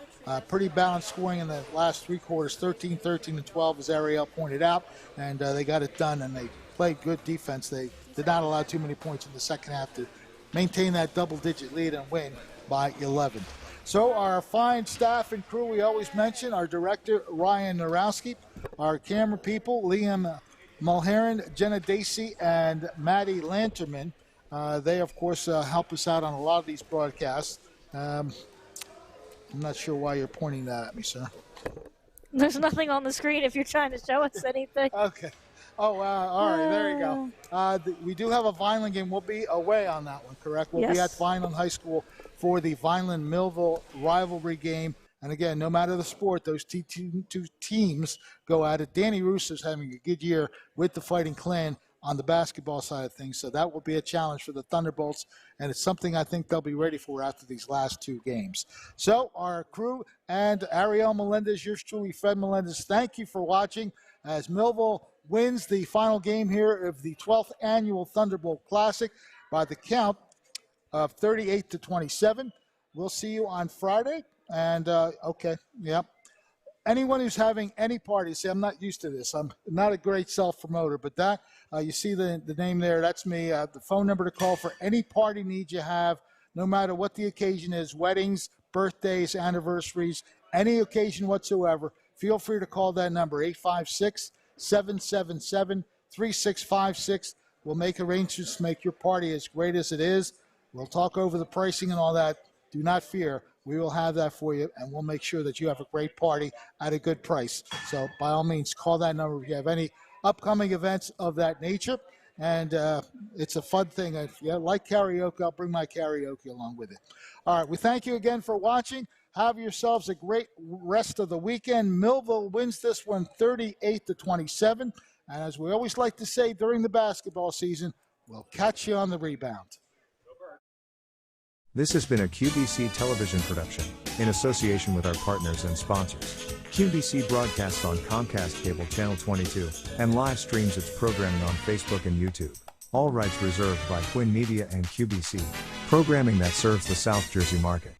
Pretty balanced scoring in the last 3 quarters, 13, 13, and 12, as Ariel pointed out, and they got it done, and they played good defense. They did not allow too many points in the second half to maintain that double-digit lead and win by 11. So our fine staff and crew, we always mention, our director, Ryan Narowski, our camera people, Liam Mulheron, Jenna Dacey, and Maddie Lanterman. They, of course, help us out on a lot of these broadcasts. I'm not sure why you're pointing that at me, sir. There's nothing on the screen if you're trying to show us anything. Okay. Oh, all right, there you go. We do have a Vineland game. We'll be away on that one, correct? We'll be at Vineland High School for the Vineland-Millville rivalry game. And again, no matter the sport, those two teams go at it. Danny Russo's having a good year with the Fighting Clan on the basketball side of things. So that will be a challenge for the Thunderbolts, and it's something I think they'll be ready for after these last 2 games. So our crew and Ariel Melendez, yours truly, Fred Melendez, thank you for watching as Millville wins the final game here of the 12th annual Thunderbolt Classic by the count of 38-27. We'll see you on Friday. And, anyone who's having any party, see, I'm not used to this. I'm not a great self-promoter, but that, you see the name there, that's me. The phone number to call for any party needs you have, no matter what the occasion is, weddings, birthdays, anniversaries, any occasion whatsoever, feel free to call that number, 856-777-3656. We'll make arrangements to make your party as great as it is. We'll talk over the pricing and all that. Do not fear. We will have that for you, and we'll make sure that you have a great party at a good price. So by all means, call that number if you have any upcoming events of that nature. and it's a fun thing. If you like karaoke, I'll bring my karaoke along with it. All right, we thank you again for watching. Have yourselves a great rest of the weekend. Millville wins this one 38-27. And as we always like to say during the basketball season, we'll catch you on the rebound. This has been a QBC television production in association with our partners and sponsors. QBC broadcasts on Comcast Cable Channel 22 and live streams its programming on Facebook and YouTube. All rights reserved by Quinn Media and QBC, programming that serves the South Jersey market.